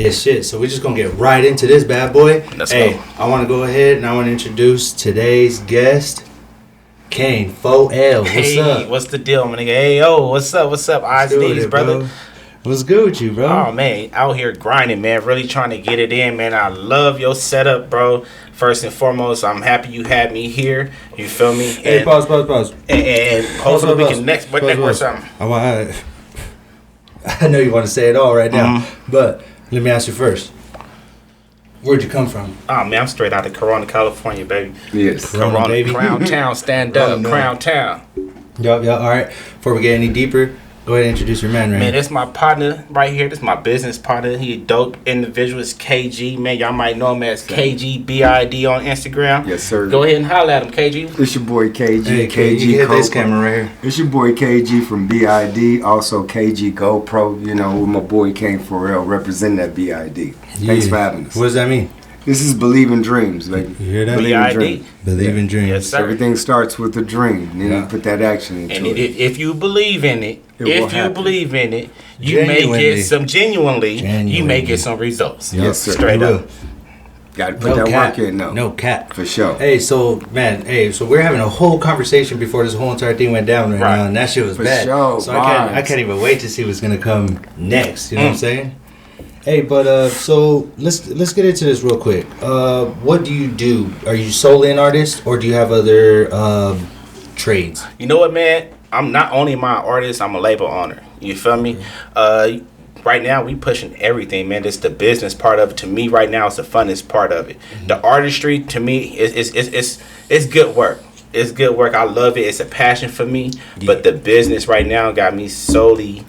Yeah, shit. So we're just gonna get right into this bad boy. Let's go. I want to go ahead and I want to introduce today's guest, Kane4L. What's up? What's the deal, my nigga? Hey, yo, what's up? Eyes and knees, brother. Bro. What's good with you, bro? Oh, man, out here grinding, man. Really trying to get it in, man. I love your setup, bro. First and foremost, I'm happy you had me here. You feel me? Hey, pause. And hopefully we can next something. I know you want to say it all right now, but let me ask you first. Where'd you come from? Oh, man, I'm straight out of Corona, California, baby. Yes. Corona, baby. Crown Town, stand up. No. Crown Town. Yup. All right. Before we get any deeper, go ahead and introduce your man, right? Man, this my partner right here. This my business partner. He a dope individual. It's KG, man. Y'all might know him as KGBID on Instagram. Yes, sir. Go ahead and holler at him, KG. It's your boy KG. Hey, KG you hit this GoPro. camera right here. It's your boy KG from BID. Also KG GoPro. You know, with my boy Kane4L representing that BID. Thanks for having us. What does that mean? This is Believe in Dreams, baby. You hear that? Believe in BID. dreams. Believe in dreams. Yes, sir. Everything starts with a dream. Then you put that action into And it. if you believe in it, It if will you happen. believe in it, you may Genuinely. get some genuinely. You may Genuinely. get some results. Yes, sir. Straight You up. will. Got to put that work in, though. No cap. For sure. Hey, so we're having a whole conversation before this whole entire thing went down right Right. now, and that shit was For bad. sure, So I vibes. can't even wait to see what's gonna come next. You know what I'm saying? Hey, but so let's get into this real quick. What do you do? Are you solely an artist, or do you have other trades? You know what, man? I'm not only my artist, I'm a label owner. You feel me? Right now, we pushing everything, man. It's the business part of it. To me, right now, it's the funnest part of it. The artistry, to me, it's good work. It's good work. I love it. It's a passion for me. Yeah. But the business right now got me solely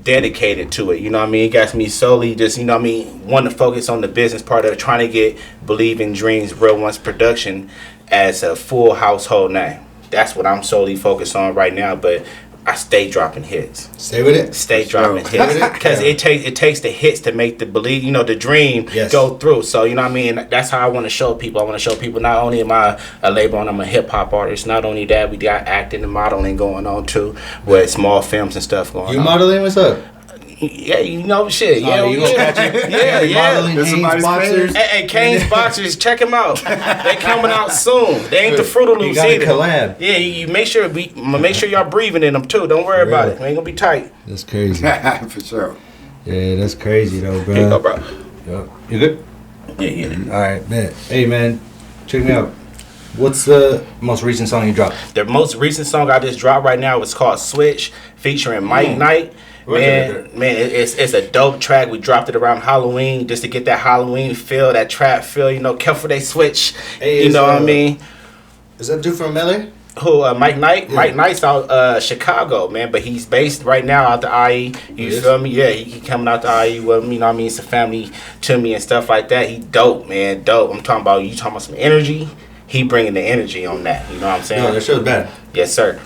dedicated to it. You know what I mean? It got me solely just, you know what I mean, want to focus on the business part of it, trying to get Believe in Dreams Real Ones production as a full household name. That's what I'm solely focused on right now, but I stay dropping hits. Stay with it. Stay dropping hits. Because it takes the hits to make the believe, you know, the dream Yes. go through. So, you know what I mean? That's how I want to show people. I want to show people not only am I a label and I'm a hip hop artist, not only that, we got acting and modeling going on too, with small films and stuff going You on. modeling? What's up? Yeah, you know, shit. Oh, you gonna catch it? Modeling, That's Hanes somebody's boxers. Hey, Kane's boxers, check them out. They coming out soon. They ain't the Fruit of You Loops got a either. collab. Yeah, you make sure make sure y'all breathing in them too. Don't worry about it. We ain't gonna be tight. That's crazy. For sure. Yeah, that's crazy though, bro. Here you go, bro. Yup. You good? Yeah. All right, man. Hey, man, check me out. What's the most recent song you dropped? The most recent song I just dropped right now is called Switch, featuring Mike Knight. Man, it's a dope track. We dropped it around Halloween just to get that Halloween feel, that trap feel. You know, careful they switch. Hey, you know what I mean? Is that dude from LA? Who? Mike Knight. Yeah. Mike Knight's out Chicago, man, but he's based right now out the IE. You Yes. feel me? Yeah, he coming out the IE with me. You know what I mean? It's a family to me and stuff like that. He dope, man, dope. I'm talking about you talking about some energy. He bringing the energy on that. You know what I'm saying? No, that show's bad. Yes, sir.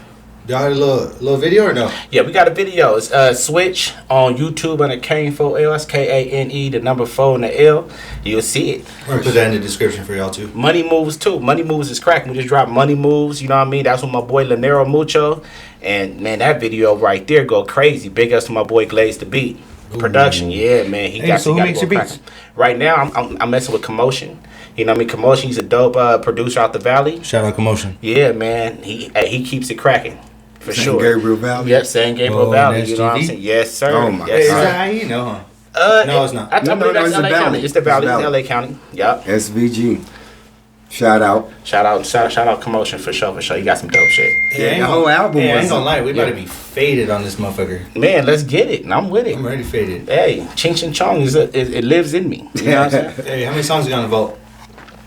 Y'all had a little video or no? Yeah, we got a video. It's Switch on YouTube under Kane4L. That's Kane, the number 4 and the L. You'll see it. We're gonna put that in the description for y'all too. Money Moves too. Money Moves is cracking. We just dropped Money Moves. You know what I mean? That's with my boy Lanero Mucho. And man, that video right there go crazy. Big ups to my boy Glaze the Beat. Production, yeah, man. He Hey, got so who he makes got your to go beats? cracking. Right now, I'm messing with Commotion. You know what I mean? Commotion. He's a dope producer out the Valley. Shout out Commotion. Yeah, man. He keeps it cracking for San sure. Gabriel Valley. Yep, San Gabriel Oh, Valley. that's You know what I'm GV? saying? Yes, sir. Oh, my yes, Is sir. that how you know, huh? No, it's not. I No, believe that's it's the LA Valley. County. It's the It's the Valley. It's Valley. LA County. Yep. SVG. Shout out. Shout out Commotion for sure. You got some dope shit. Yeah, the whole album I ain't was- gonna lie, we yeah. about to be faded on this motherfucker. Man, let's get it. And I'm with it. I'm already faded. Hey, Ching Ching Chong it lives in me. You know what I'm saying? Hey, how many songs you got on the vault?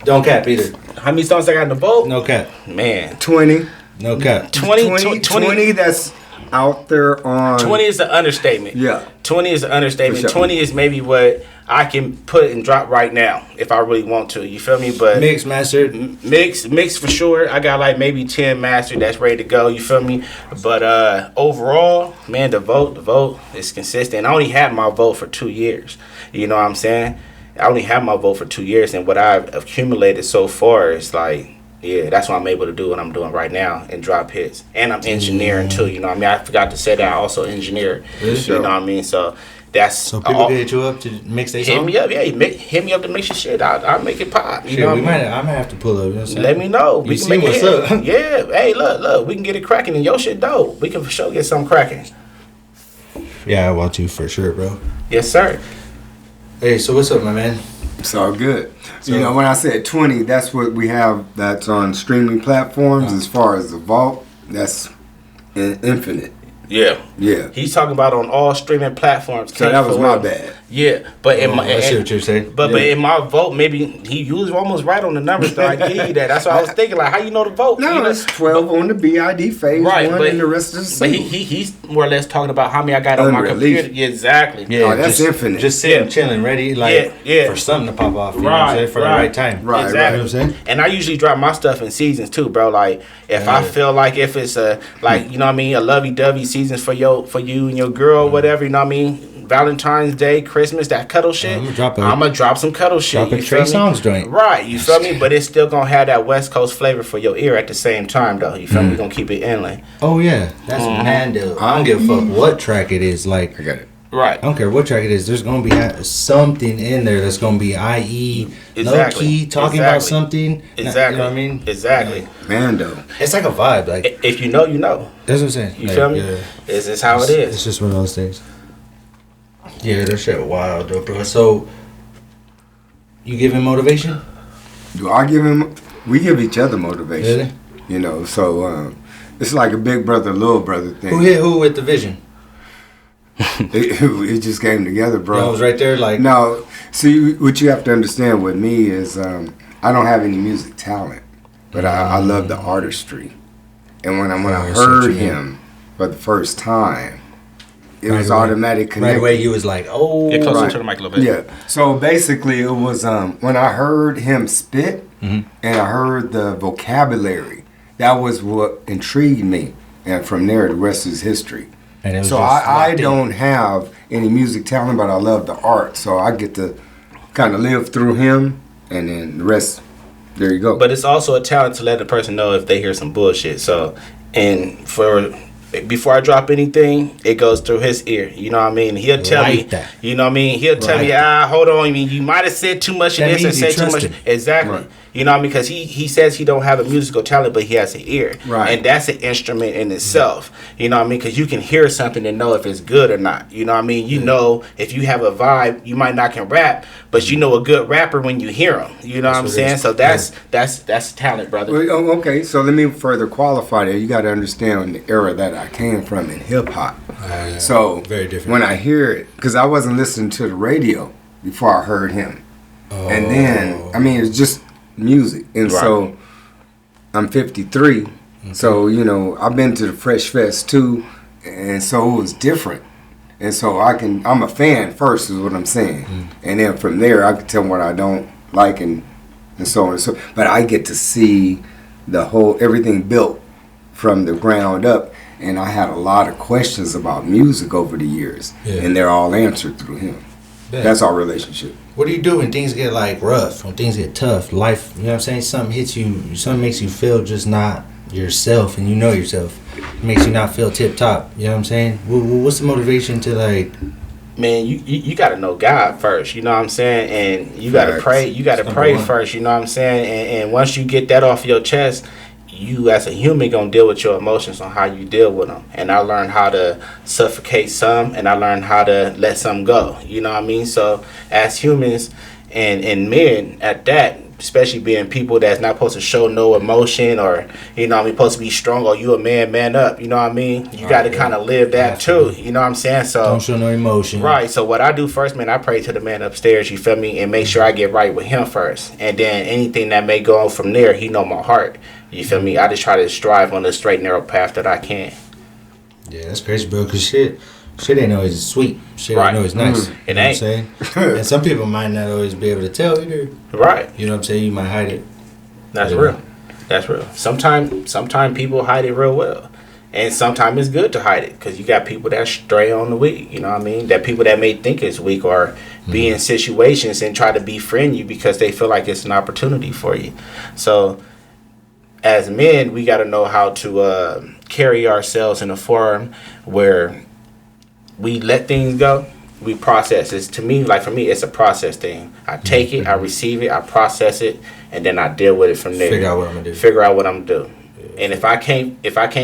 Don't cap either. How many songs I got in the boat? No cap. Man, 20. No cap. 20 that's out there on. 20 is the understatement. Yeah. 20 is the understatement. For sure. 20 is maybe what I can put and drop right now if I really want to. You feel me? But Mix, mastered. mix for sure. I got like maybe 10 mastered that's ready to go. You feel me? But overall, man, the vote is consistent. I only had my vote for 2 years. You know what I'm saying? I only have my vote for 2 years, and what I've accumulated so far is like, yeah, that's what I'm able to do what I'm doing right now and drop hits. And I'm engineering too, you know what I mean? I forgot to say that I also engineer. Yeah, You know what I mean? So That's So people can hit you up to mix their hit song? me up, yeah. Hit me up to mix your shit. I'll make it pop. You Shit, know what we I might. mean? I might have to pull up. You know what I'm saying? Let me know. We You can see make what's it hit. up? Yeah. Hey, look. We can get it cracking, and your shit dope. We can for sure get something cracking. Yeah, I want to for sure, bro. Yes, sir. Hey, so what's up, my man? It's all good. So- You know, when I said 20, that's what we have that's on streaming platforms. As far as the vault, that's infinite. Yeah. Yeah. He's talking about on all streaming platforms. So that was my Kane4L. bad. Yeah, but in my, I see what you're saying. But Yeah. in my vote, maybe you was almost right on the numbers. So I give you that. That's what I was thinking. Like, how you know the vote? No, You know? it's 12 on the BID phase Right, one, but- and the rest is But single. he's more or less talking about how many I got on my Unreleased. computer. Yeah, exactly. Yeah, Oh, that's just, infinite. Just sitting, Yeah. chilling, ready, like Yeah. for something to pop off. You know what Right, I'm saying? For right. the right time. Right, Exactly. You know what I'm saying? And I usually drop my stuff in seasons too, bro. Like if I Yeah. feel like if it's a like you know what I mean, a lovey-dovey season for you and your girl, whatever, you know what I mean. Valentine's Day, Christmas, that cuddle shit. I'ma drop some cuddle shit. drop a you Trey feel me? Songz joint. Right, you feel me? But it's still gonna have that West Coast flavor for your ear at the same time, though. You feel me? We gonna keep it inland. Oh yeah, that's Mando. I don't give a fuck what track it is. Like I got it. Right. I don't care what track it is. There's gonna be something in there that's gonna be, i.e., low Exactly. key talking about Exactly. something. Exactly. You know what I mean? Exactly. Mando. It's like a vibe. Like If you know, you know. that's what I'm saying. You Like, feel me? yeah. This is how it It's is. just one of those things. Yeah, that shit wild though, bro. So you giving motivation? Do I give him? We give each other motivation. Really? You know, so it's like a big brother, little brother thing. Who hit who with the vision? It just came together, bro. I was right there, like No, see, what you have to understand with me is I don't have any music talent, but I love the artistry. And when I I see what heard you mean. him for the first time, it Right was away. automatic right connection. away. You was like, oh, Get closer Right. to the mic a little bit. Yeah. So basically, it was when I heard him spit Mhm. and I heard the vocabulary. That was what intrigued me, and from there, the rest is history. And it was So just I locked in. don't have any music talent, but I love the art. So I get to kind of live through him, and then the rest. There you go. But it's also a talent to let the person know if they hear some bullshit. So, and before I drop anything, it goes through his ear. You know what I mean? He'll tell me. Like that. You know what I mean? He'll tell me, Like hold on. I mean, you might have said too much of That this and means you said too much. trust him. Exactly. Right. You know what I mean? Because he says he don't have a musical talent, but he has an ear. Right. And that's an instrument in itself. You know what I mean? Because you can hear something and know if it's good or not. You know what I mean? You know if you have a vibe, you might not can rap, but you know a good rapper when you hear him. You know what I'm what it saying? is. So that's talent, brother. Well, okay, so let me further qualify that. You got to understand the era that I came from in hip hop. yeah. So Very different. when I hear it, because I wasn't listening to the radio before I heard him, and then I mean it's just music, and Right. so I'm 53, so you know I've been to the Fresh Fest too, and so it was different, and so I'm a fan first is what I'm saying, and then from there I can tell what I don't like and so on and so. But I get to see the whole everything built from the ground up, and I had a lot of questions about music over the years, Yeah. and they're all answered through him. Yeah. That's our relationship. What do you do when things get like rough, when things get tough? Life, you know what I'm saying? Something hits you, something makes you feel just not yourself, and you know yourself. It makes you not feel tip top. You know what I'm saying? What's the motivation to like? Man, you got to know God first, you know what I'm saying? And you got to Facts. pray. You got to That's pray number one. first, you know what I'm saying? And once you get that off your chest, you as a human going to deal with your emotions on how you deal with them. And I learned how to suffocate some, and I learned how to let some go, you know what I mean? So as humans and men at that, especially being people that's not supposed to show no emotion, or you know what I mean, supposed to be strong, or you a man up, you know what I mean? You got to Right, kind of live that absolutely. too, you know what I'm saying? So Don't show no emotion. right. So what I do first, man, I pray to the man upstairs, you feel me, and make sure I get right with him first. And then anything that may go on from there, he know my heart. You feel me? I just try to strive on the straight narrow path that I can. Yeah, that's crazy, bro. Cause shit ain't always sweet. Shit Right. ain't always nice. It You know ain't. what I'm saying? And some people might not always be able to tell either. Right. You know what I'm saying? You might hide it. That's Yeah. real. That's real. Sometimes people hide it real well. And sometimes it's good to hide it because you got people that stray on the weak, you know what I mean? That people that may think it's weak or be in situations and try to befriend you because they feel like it's an opportunity for you. So as men, we got to know how to carry ourselves in a form where we let things go we process. It's, to me, like for me, it's a process thing. I take it, I receive it, I process it, and then I deal with it from there. Figure out what I'm gonna do. Figure out what I'm gonna do. And if I can't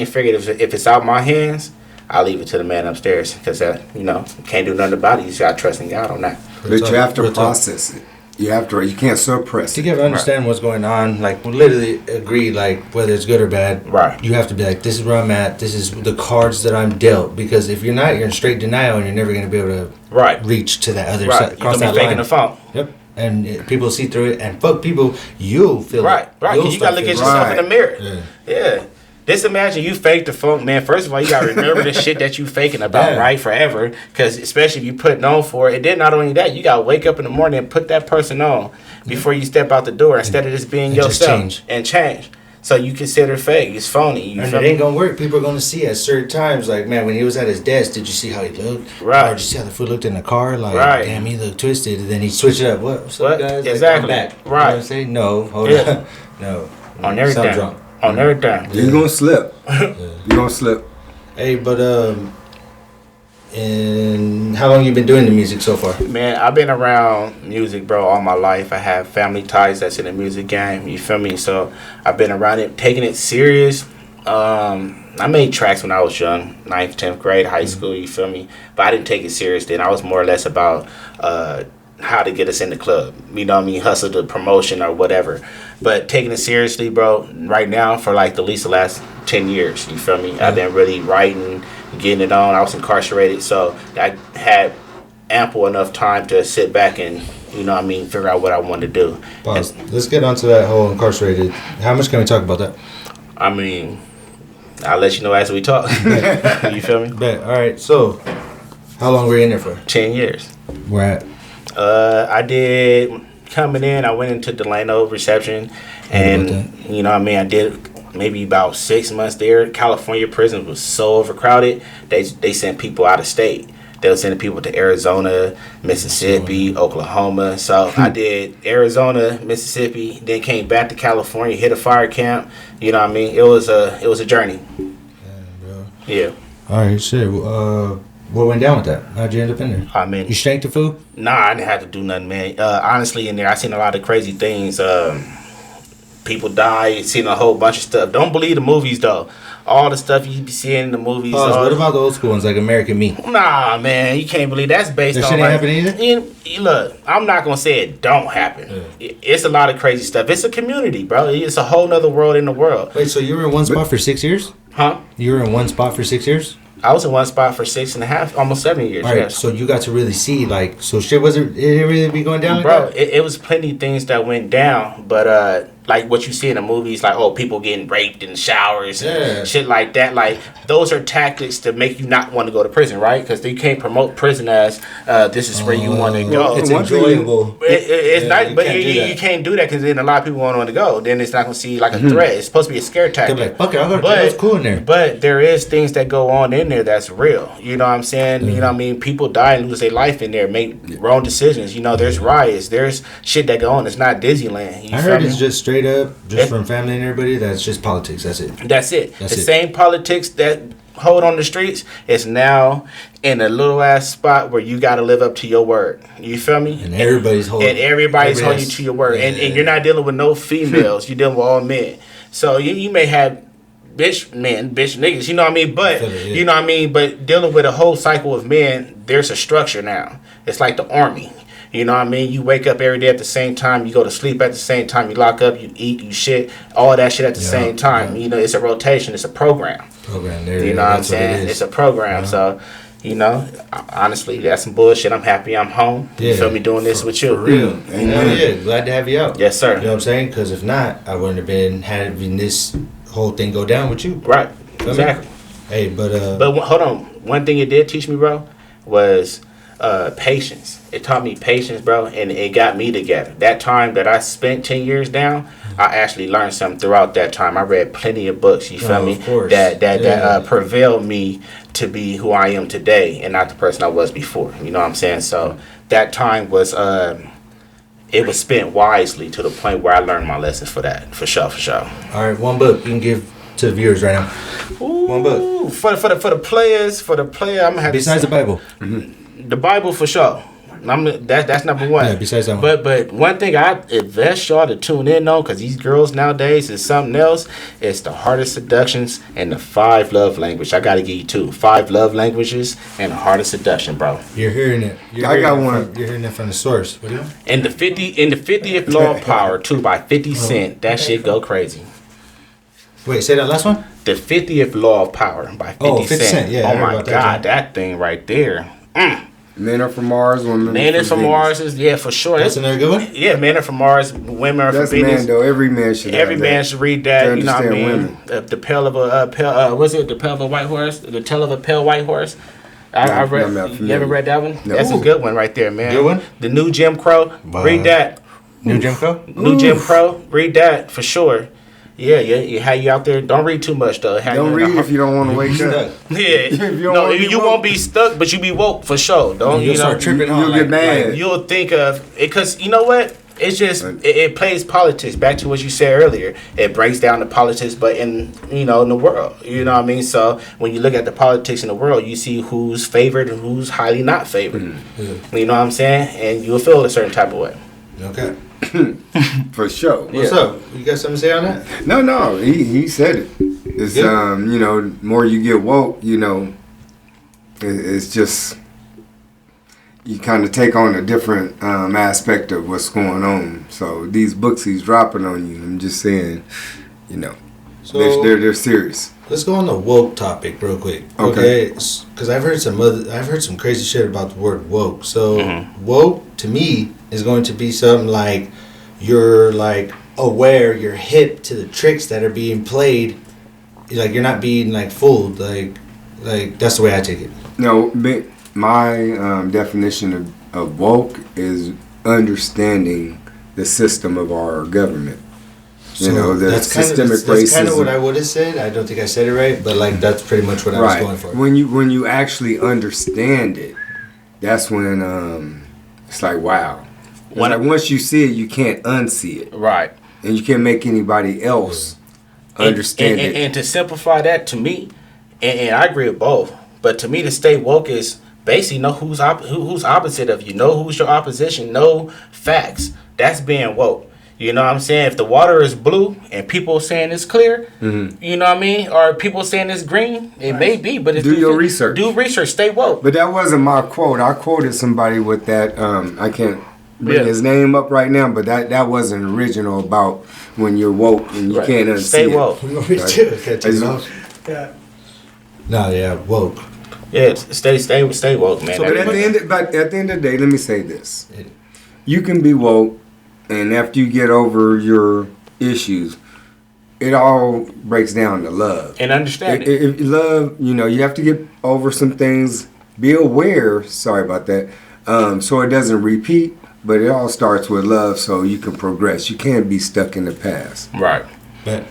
figure it, if it's out my hands, I'll leave it to the man upstairs, because can't do nothing about it. You gotta trust in God on that. But you have to process it. You can't suppress to it. get to understand what's going on. Like, we literally agree, like, whether it's good or bad. Right. You have to be like, this is where I'm at. This is the cards that I'm dealt. Because if you're not, you're in straight denial, and you're never gonna be able to reach to that other side. You're gonna be faking the phone. Yep. And people see through it, and fuck people, you'll feel right. Because you gotta look at yourself in the mirror. Yeah. Just imagine you fake the funk, man. First of all, you gotta remember the shit that you faking about, right, forever. Because especially if you putting on for it, and then not only that, you gotta wake up in the morning and put that person on before you step out the door, instead of just being yourself and change. So you consider fake, it's phony. And it ain't gonna work. People are gonna see at certain times, like, man, when he was at his desk, did you see how he looked? Right. Or did you see how the food looked in the car? Like, damn, he looked twisted. And then he switched it up. What's up, guys? Exactly. Like, I'm back. Right. You know what I'm saying? No, hold on. No. On everything. On everything. You're gonna slip. You're gonna slip. Hey, but and how long you been doing the music so far? Man, I've been around music, bro, all my life. I have family ties that's in the music game. You feel me? So I've been around it, taking it serious. I made tracks when I was young, 9th, 10th grade, high school. You feel me? But I didn't take it serious then. I was more or less about how to get us in the club. You know what I mean? Hustle the promotion or whatever. But taking it seriously, bro, right now for like at least the last 10 years. You feel me? I've been really writing, getting it on. I was incarcerated, so I had ample enough time to sit back and, you know what I mean, figure out what I wanted to do. Pause. Let's get onto that whole incarcerated. How much can we talk about that? I mean, I'll let you know as we talk. You feel me? Bet. All right. So, how long were you in there for? 10 years. Where at? I did coming in. I went into Delano reception, and you know what I mean. I did maybe about 6 months there. California prisons was so overcrowded. They sent people out of state. They were sending people to Arizona, Mississippi, Oklahoma. So I did Arizona, Mississippi, then came back to California, hit a fire camp. You know what I mean? It was a journey. Damn, bro. Yeah. All right, shit. What went down with that? How'd you end up in there? I mean, you shanked the food? Nah, I didn't have to do nothing, man. Honestly, in there, I seen a lot of crazy things. People die, seen a whole bunch of stuff. Don't believe the movies, though. All the stuff you be seeing in the movies. What about the old school ones, like American Me? Nah, man, you can't believe that's based that on. Shit ain't happen either? Look, I'm not gonna say it don't happen. Yeah. It's a lot of crazy stuff. It's a community, bro. It's a whole nother world in the world. Wait, so you were in one spot for 6 years? Huh? You were in one spot for 6 years? I was in one spot for 6.5, almost 7 years. All right, yes. so you got to really see, like, so shit wasn't, it really be going down, bro? Like that? It was plenty of things that went down, but like what you see in the movies, like people getting raped in showers and shit like that. Like those are tactics to make you not want to go to prison, right? Because you can't promote prison as this is where you want to go. It's enjoyable. It's not, but you can't do that because then a lot of people won't want to go. Then it's not gonna see like a threat. It's supposed to be a scare tactic. They're like, fuck it, I'll go to jail. It's cool in there. But there is things that go on in there that's real. You know what I'm saying? You know what I mean? People die and lose their life in there, make wrong decisions. You know, there's riots, there's shit that go on. It's not Disneyland. I heard it's just straight up, just from family and everybody, that's just politics. That's it. That's it. The same politics that hold on the streets is now in a little ass spot where you got to live up to your word. You feel me? And everybody's holding. And everybody's holding you to your word. And you're not dealing with no females. You're dealing with all men. So you may have bitch men, bitch niggas. You know what I mean? But you know what I mean. But dealing with a whole cycle of men, there's a structure now. It's like the army. You know what I mean? You wake up every day at the same time. You go to sleep at the same time. You lock up. You eat. You shit. All that shit at the same time. You know, it's a rotation. It's a program. There. You know what I'm saying? It's a program. So, you know, honestly, that's some bullshit. I'm happy I'm home. You feel me doing this with you? For real. Yeah, glad to have you out. Yes, sir. You know what I'm saying? Because if not, I wouldn't have been having this whole thing go down with you. Right. Exactly. Hey, but hold on. One thing it did teach me, bro, was patience. It taught me patience, bro, and it got me together. That time that I spent 10 years down, I actually learned something throughout that time. I read plenty of books, you feel me? Of course. That prevailed me to be who I am today and not the person I was before. You know what I'm saying? So that time was it was spent wisely to the point where I learned my lessons for that, for sure. All right, one book you can give to the viewers right now. Ooh, one book for the player, I'm gonna have besides the Bible. The Bible for sure. That's number one. Yeah, besides that one. But one thing I invest y'all to tune in on, because these girls nowadays is something else. It's the Heart of Seductions and the 5 love language. I gotta give you 2. 5 love languages and the Heart of Seduction, bro. You're hearing it. I got one. You're hearing it from the source. What do you? And the 50th Law of Power too by 50 Cent. That shit go crazy. Wait, say that last one. The 50th Law of Power by 50 Cent. Yeah. Oh my God, that thing right there. Men are from Mars, women. Men are from Mars is for sure. That's another good one. Yeah, men are from Mars, women are That's from Venus. man though. Every man should. Every man should read that. You know what I mean? Women. The pale of a what's it? The pale of a white horse. The tail of a pale white horse. I read. You ever read that one? No. That's a good one right there, man. Good one? The New Jim Crow. Read that. New Jim Crow. New Jim Crow. Read that for sure. Yeah. How you out there? Don't read too much though. Don't read if you don't want to wake up. Yeah. You won't be stuck, but you be woke for sure. Don't You'll start tripping on. You'll get mad. You'll think of it because you know what? It's just it plays politics. Back to what you said earlier, it breaks down the politics, but in in the world, you know what I mean. So when you look at the politics in the world, you see who's favored and who's highly not favored. Mm-hmm. You know what I'm saying? And you'll feel a certain type of way. Okay. For sure. What's up? You got something to say on that? No. He said it. It's more you get woke, it's just you kind of take on a different aspect of what's going on. So these books he's dropping on you, I'm just saying, So they're serious. let's go on the woke topic real quick. Okay. Because I've heard some crazy shit about the word woke. So woke to me is going to be something like you're like aware, you're hip to the tricks that are being played. Like you're not being like fooled. Like that's the way I take it. No, my definition of woke is understanding the system of our government. So the that's systemic racism. That's kind of what I would have said. I don't think I said it right, but like that's pretty much what I was going for. When you actually understand it, that's when it's like wow. Once you see it, you can't unsee it. Right. And you can't make anybody else understand it. And to simplify that to me, and I agree with both, but to me to stay woke is basically know who's opposite of you, know who's your opposition, know facts. That's being woke. You know what I'm saying? If the water is blue and people saying it's clear, you know what I mean? Or people saying it's green, it may be, but it's do your research. Do research, stay woke. But that wasn't my quote. I quoted somebody with that. I can't bring his name up right now, but that wasn't original about when you're woke and you can't unsee stay woke. Woke. Yeah, stay woke, man. So, but at the end of the day, let me say this: you can be woke, and after you get over your issues, it all breaks down to love and understanding. If love, you have to get over some things. Be aware. Sorry about that. So it doesn't repeat. But it all starts with love, so you can progress. You can't be stuck in the past. Right. But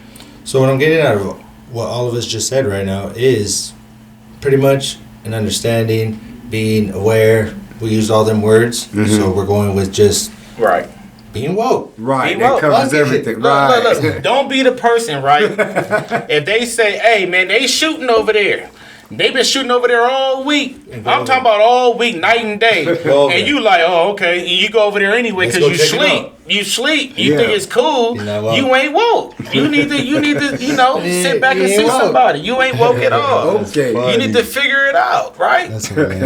so what I'm getting out of what all of us just said right now is pretty much an understanding, being aware. We used all them words, so we're going with just being woke. Right. That covers everything. Look. Don't be the person, right? If they say, "Hey, man, they shooting over there." They've been shooting over there all week. I'm talking about all week, night and day. And you like, oh, okay. And you go over there anyway because you sleep. You sleep. You think it's cool. You ain't woke. You need to, sit back and see somebody. You ain't woke at all. Okay. You need to figure it out, right?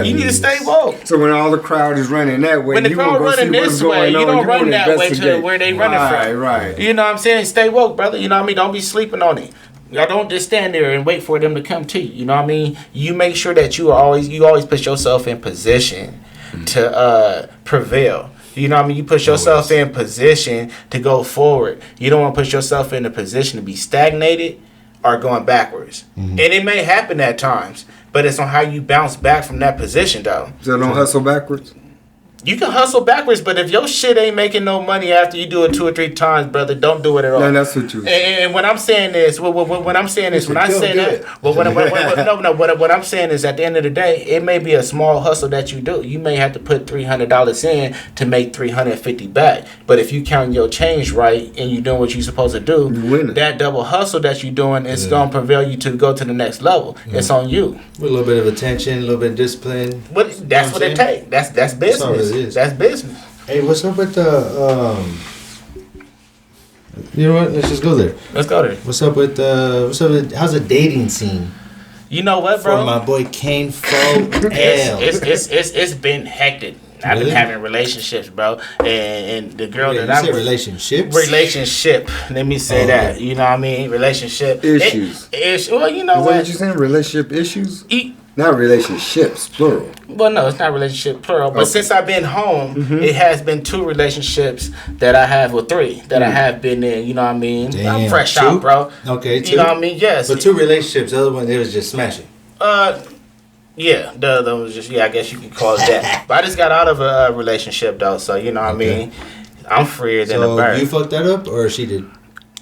You need to stay woke. So when all the crowd is running that way, when the crowd running this way, you don't run that way to where they running from. Right. You know what I'm saying? Stay woke, brother. You know what I mean? Don't be sleeping on it. Y'all don't just stand there and wait for them to come to you. You know what I mean? You make sure that you always put yourself in position to prevail. You know what I mean? You put yourself in position to go forward. You don't want to put yourself in a position to be stagnated or going backwards. And it may happen at times, but it's on how you bounce back from that position, though. So don't hustle backwards? You can hustle backwards, but if your shit ain't making no money after you do it 2 or 3 times, brother, don't do it at all. No, that's what you. And when I'm saying this, when I'm saying this, when I say that, what I'm saying is, at the end of the day, it may be a small hustle that you do. You may have to put $300 in to make $350 back. But if you count your change right and you doing what you're supposed to do, that double hustle that you're doing is gonna prevail you to go to the next level. It's on you. With a little bit of attention, a little bit of discipline. But that's what it takes. That's business. That's business. Hey, what's up with the you know what? Let's just go there. Let's go there. What's up with how's the dating scene? You know what, bro? For my boy Kane4L. It's been hectic. I've been having relationships, bro, and the girl that I'm relationship. Let me say that. You know what I mean? Relationship issues. Well, you know what you saying? Relationship issues. Not relationships, plural. Well, no, it's not relationship plural. But since I've been home, it has been 2 relationships that I have, or 3 that I have been in. You know what I mean? Damn, I'm fresh 2? out, bro. Okay, 2. You know what I mean? Yes. But 2 relationships. The other one, they was just smashing. Yeah, the other one was just, I guess you could call it that. But I just got out of a relationship, though, so you know what I mean? I'm freer than a bird. So you fucked that up, or she did?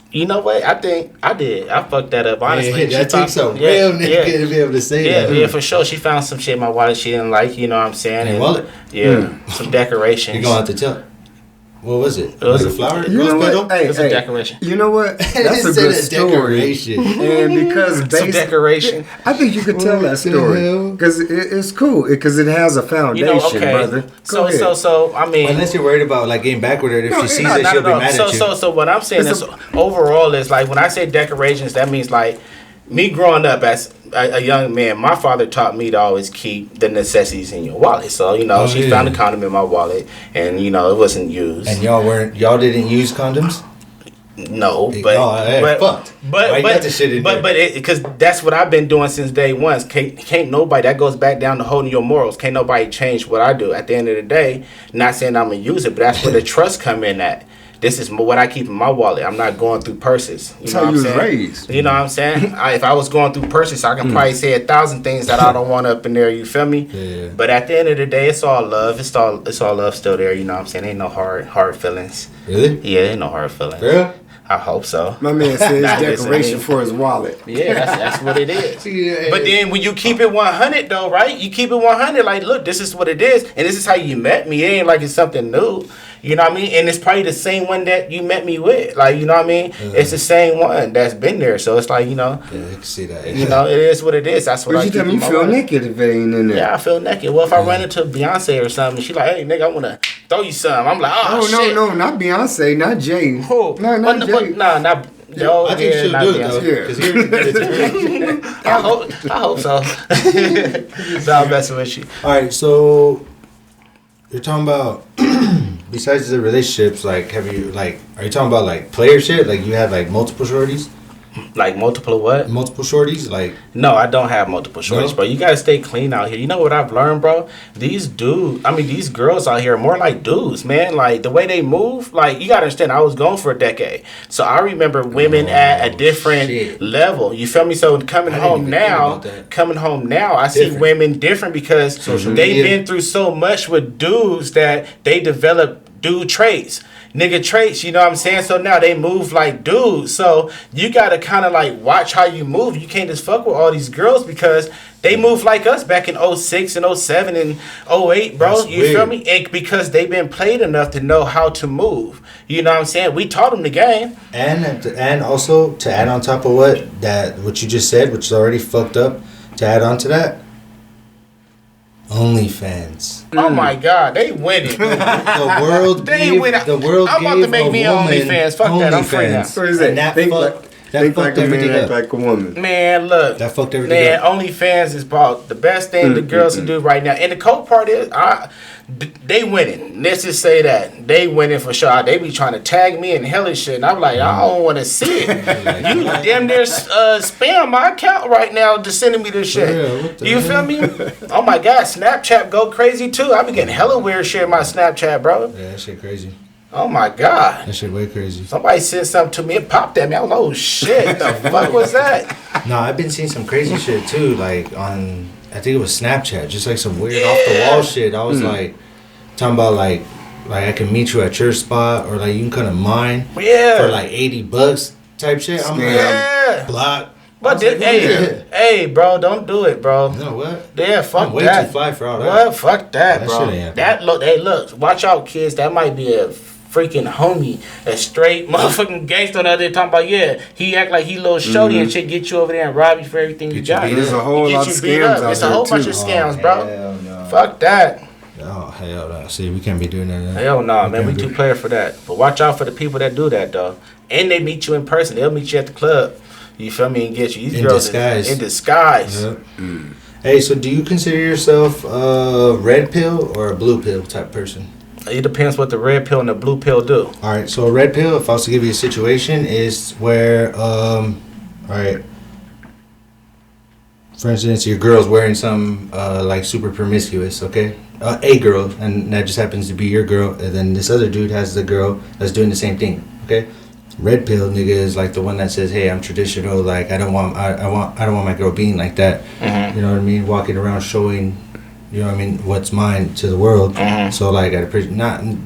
You know what? I think I did. I fucked that up, honestly. That takes a real nigga to be able to say that. Yeah, for sure. She found some shit in my wallet she didn't like, you know what I'm saying? In wallet? Yeah, some decorations. You're going to have to tell. What was it? It was like a flower? You know what? It was a decoration. You know what? That's a good story. And because some decoration. I think you could tell that story. Because it's cool. Because it has a foundation, brother. So, I mean... Unless you're worried about, like, getting back with her. If she sees it, she'll be mad at you. So what I'm saying is, overall, is like, when I say decorations, that means, like, me growing up as a young man, my father taught me to always keep the necessities in your wallet. So, you know, she found a condom in my wallet, and, you know, it wasn't used. And y'all didn't use condoms? No, but fucked. But because that's what I've been doing since day one. Can't nobody, that goes back down to holding your morals. Can't nobody change what I do. At the end of the day, not saying I'm gonna use it, but that's where the trust come in at. This is what I keep in my wallet. I'm not going through purses. You know what I'm saying? Raised. You know what I'm saying? If I was going through purses, I can probably say 1,000 things that I don't want up in there. You feel me? Yeah. But at the end of the day, it's all love. It's all love still there. You know what I'm saying? Ain't no hard feelings. Really? Yeah, ain't no hard feelings. Real? I hope so. My man says decoration for his wallet. Yeah, that's what it is. But then when you keep it 100 though, right? You keep it 100. Like, look, this is what it is, and this is how you met me. It ain't like it's something new. You know what I mean? And it's probably the same one that you met me with. Like, you know what I mean? It's the same one that's been there. So it's like, you know. Yeah, I can see that. You know, it is what it is. That's what but I you keep tell me you feel naked if it ain't in there. Yeah, I feel naked. Well, if I run into Beyonce or something, she like, hey, nigga, I want to throw you something. I'm like, shit. No, not Beyonce, not Jay. Who? No, not Jay. No, not... Yo, I think she'll do it though. Yeah. I hope so. So I'm messing with you. All right, so you're talking about besides the relationships, like, are you talking about like player shit? Like you have like multiple shorties? Like multiple what? Multiple shorties? Like no, I don't have multiple shorties, bro. You gotta stay clean out here. You know what I've learned, bro? These girls out here are more like dudes, man. Like the way they move, like you gotta understand. I was gone for a decade, so I remember women at a different level. You feel me? So coming home now, I see women different because they've been through so much with dudes that they develop dude traits. Nigga traits, you know what I'm saying? So now they move like dudes. So you gotta kind of like watch how you move. You can't just fuck with all these girls because they move like us back in 06 and 07 and 08, bro. That's you weird. Feel me? And because they've been played enough to know how to move. You know what I'm saying? We taught them the game. And also to add on top of what you just said, which is already fucked up, to add on to that, OnlyFans. Oh my God, they winning. The world gave. I'm about to make me OnlyFans. Fuck that, I'm free now. So is that fucked everything up. Like a woman. Man, look. That fucked everything up. OnlyFans is about the best thing the girls can do right now. And the cold part is, they winning. Let's just say that. They winning for sure. They be trying to tag me and hellish shit. And I'm like, I don't want to see it. You damn near spam my account right now to sending me this shit. You feel me? Oh my God, Snapchat go crazy too. I be getting hella weird shit in my Snapchat, bro. Yeah, that shit crazy. Oh my God. That shit way crazy. Somebody sent something to me and popped at me. I was like, oh shit, the fuck was that? No, I've been seeing some crazy shit too, like on, I think it was Snapchat, just like some weird off the wall shit. I was like, talking about like I can meet you at your spot, or like you can come to mine Yeah. for like $80 type shit. I'm Yeah. like, block. But hey, bro, don't do it, bro. You know what? Yeah, fuck I'm way that. too fly for all that. What? Fuck that, That bro. shit ain't That look. Hey, look. Watch out, kids. That might be a freaking homie, a straight motherfucking gangster on the other end talking about, yeah, he act like he little shorty and shit, get you over there and rob you for everything you got. There's a whole lot of scams out It's a there, whole bunch too. of scams, bro. Hell no. Fuck that. Oh hell no! See, we can't be doing that. Hell no, man. We too player for that. But watch out for the people that do that, though. And they meet you in person. They'll meet you at the club. You feel me? And get you. These In girls disguise. In disguise. Yep. Hey, so do you consider yourself a red pill or a blue pill type person? It depends what the red pill and the blue pill do. All right, so a red pill, if I was to give you a situation, is where, all right, for instance, your girl's wearing some like super promiscuous, okay? A girl, and that just happens to be your girl, and then this other dude has the girl that's doing the same thing, okay? Red pill nigga is like the one that says, "Hey, I'm traditional. Like I don't want my girl being like that." Mm-hmm. You know what I mean? Walking around showing, you know what I mean, what's mine to the world. Mm-hmm. So like,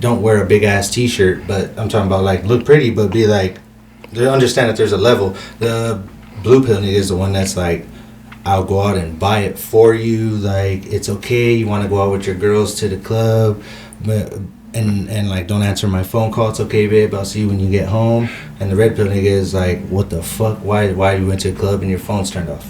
don't wear a big ass T-shirt, but I'm talking about like look pretty, but be like, they understand that there's a level. The blue pill nigga is the one that's like, I'll go out and buy it for you. Like it's okay. You want to go out with your girls to the club, but. And like don't answer my phone call. It's okay, babe. I'll see you when you get home. And the red pill nigga is like, what the fuck? Why you went to the club and your phone's turned off?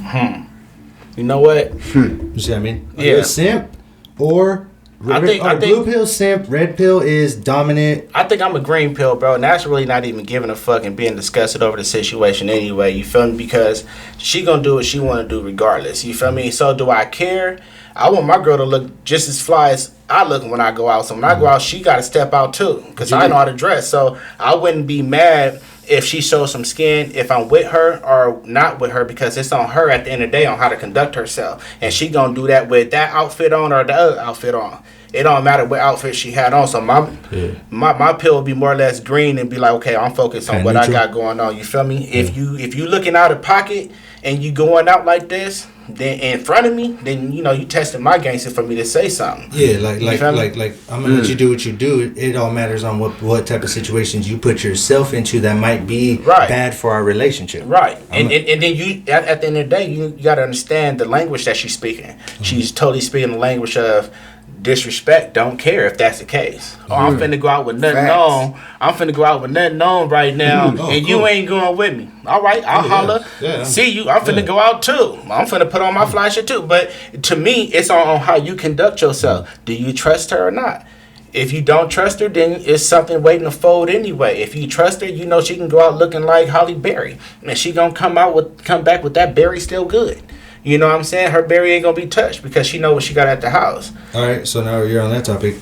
You know what? You see what I mean? Are Yeah. you a simp or I think blue pill simp? Red pill is dominant. I think I'm a green pill, bro, and that's really not even giving a fuck and being disgusted over the situation anyway. You feel me? Because she gonna do what she wanna do regardless. You feel me? So do I care? I want my girl to look just as fly as I look when I go out. So when I go out, she got to step out too, because I know how to dress. So I wouldn't be mad if she shows some skin, if I'm with her or not with her, because it's on her at the end of the day on how to conduct herself. And she gonna do that with that outfit on or the other outfit on. It don't matter what outfit she had on. So my pill would be more or less green and be like, okay, I'm focused on what I got going on. You feel me? If you looking out of pocket and you going out like this, then in front of me, then you know you testing my gangster for me to say something. Yeah, like I'm gonna let you do what you do. It all matters on what type of situations you put yourself into that might be bad for our relationship. Right, and then you at the end of the day, you got to understand the language that she's speaking. Mm-hmm. She's totally speaking the language of disrespect. Don't care if that's the case. Oh, I'm finna go out with nothing on. I'm finna go out with nothing on right now, and you ain't going with me. All right, I'll holler. Yeah. See you. I'm finna go out too. I'm finna put on my fly shit too. But to me, it's on how you conduct yourself. Do you trust her or not? If you don't trust her, then it's something waiting to fold anyway. If you trust her, you know she can go out looking like Holly Berry, and she gonna come back with that berry still good. You know what I'm saying? Her berry ain't gonna be touched because she know what she got at the house. All right, so now you're on that topic.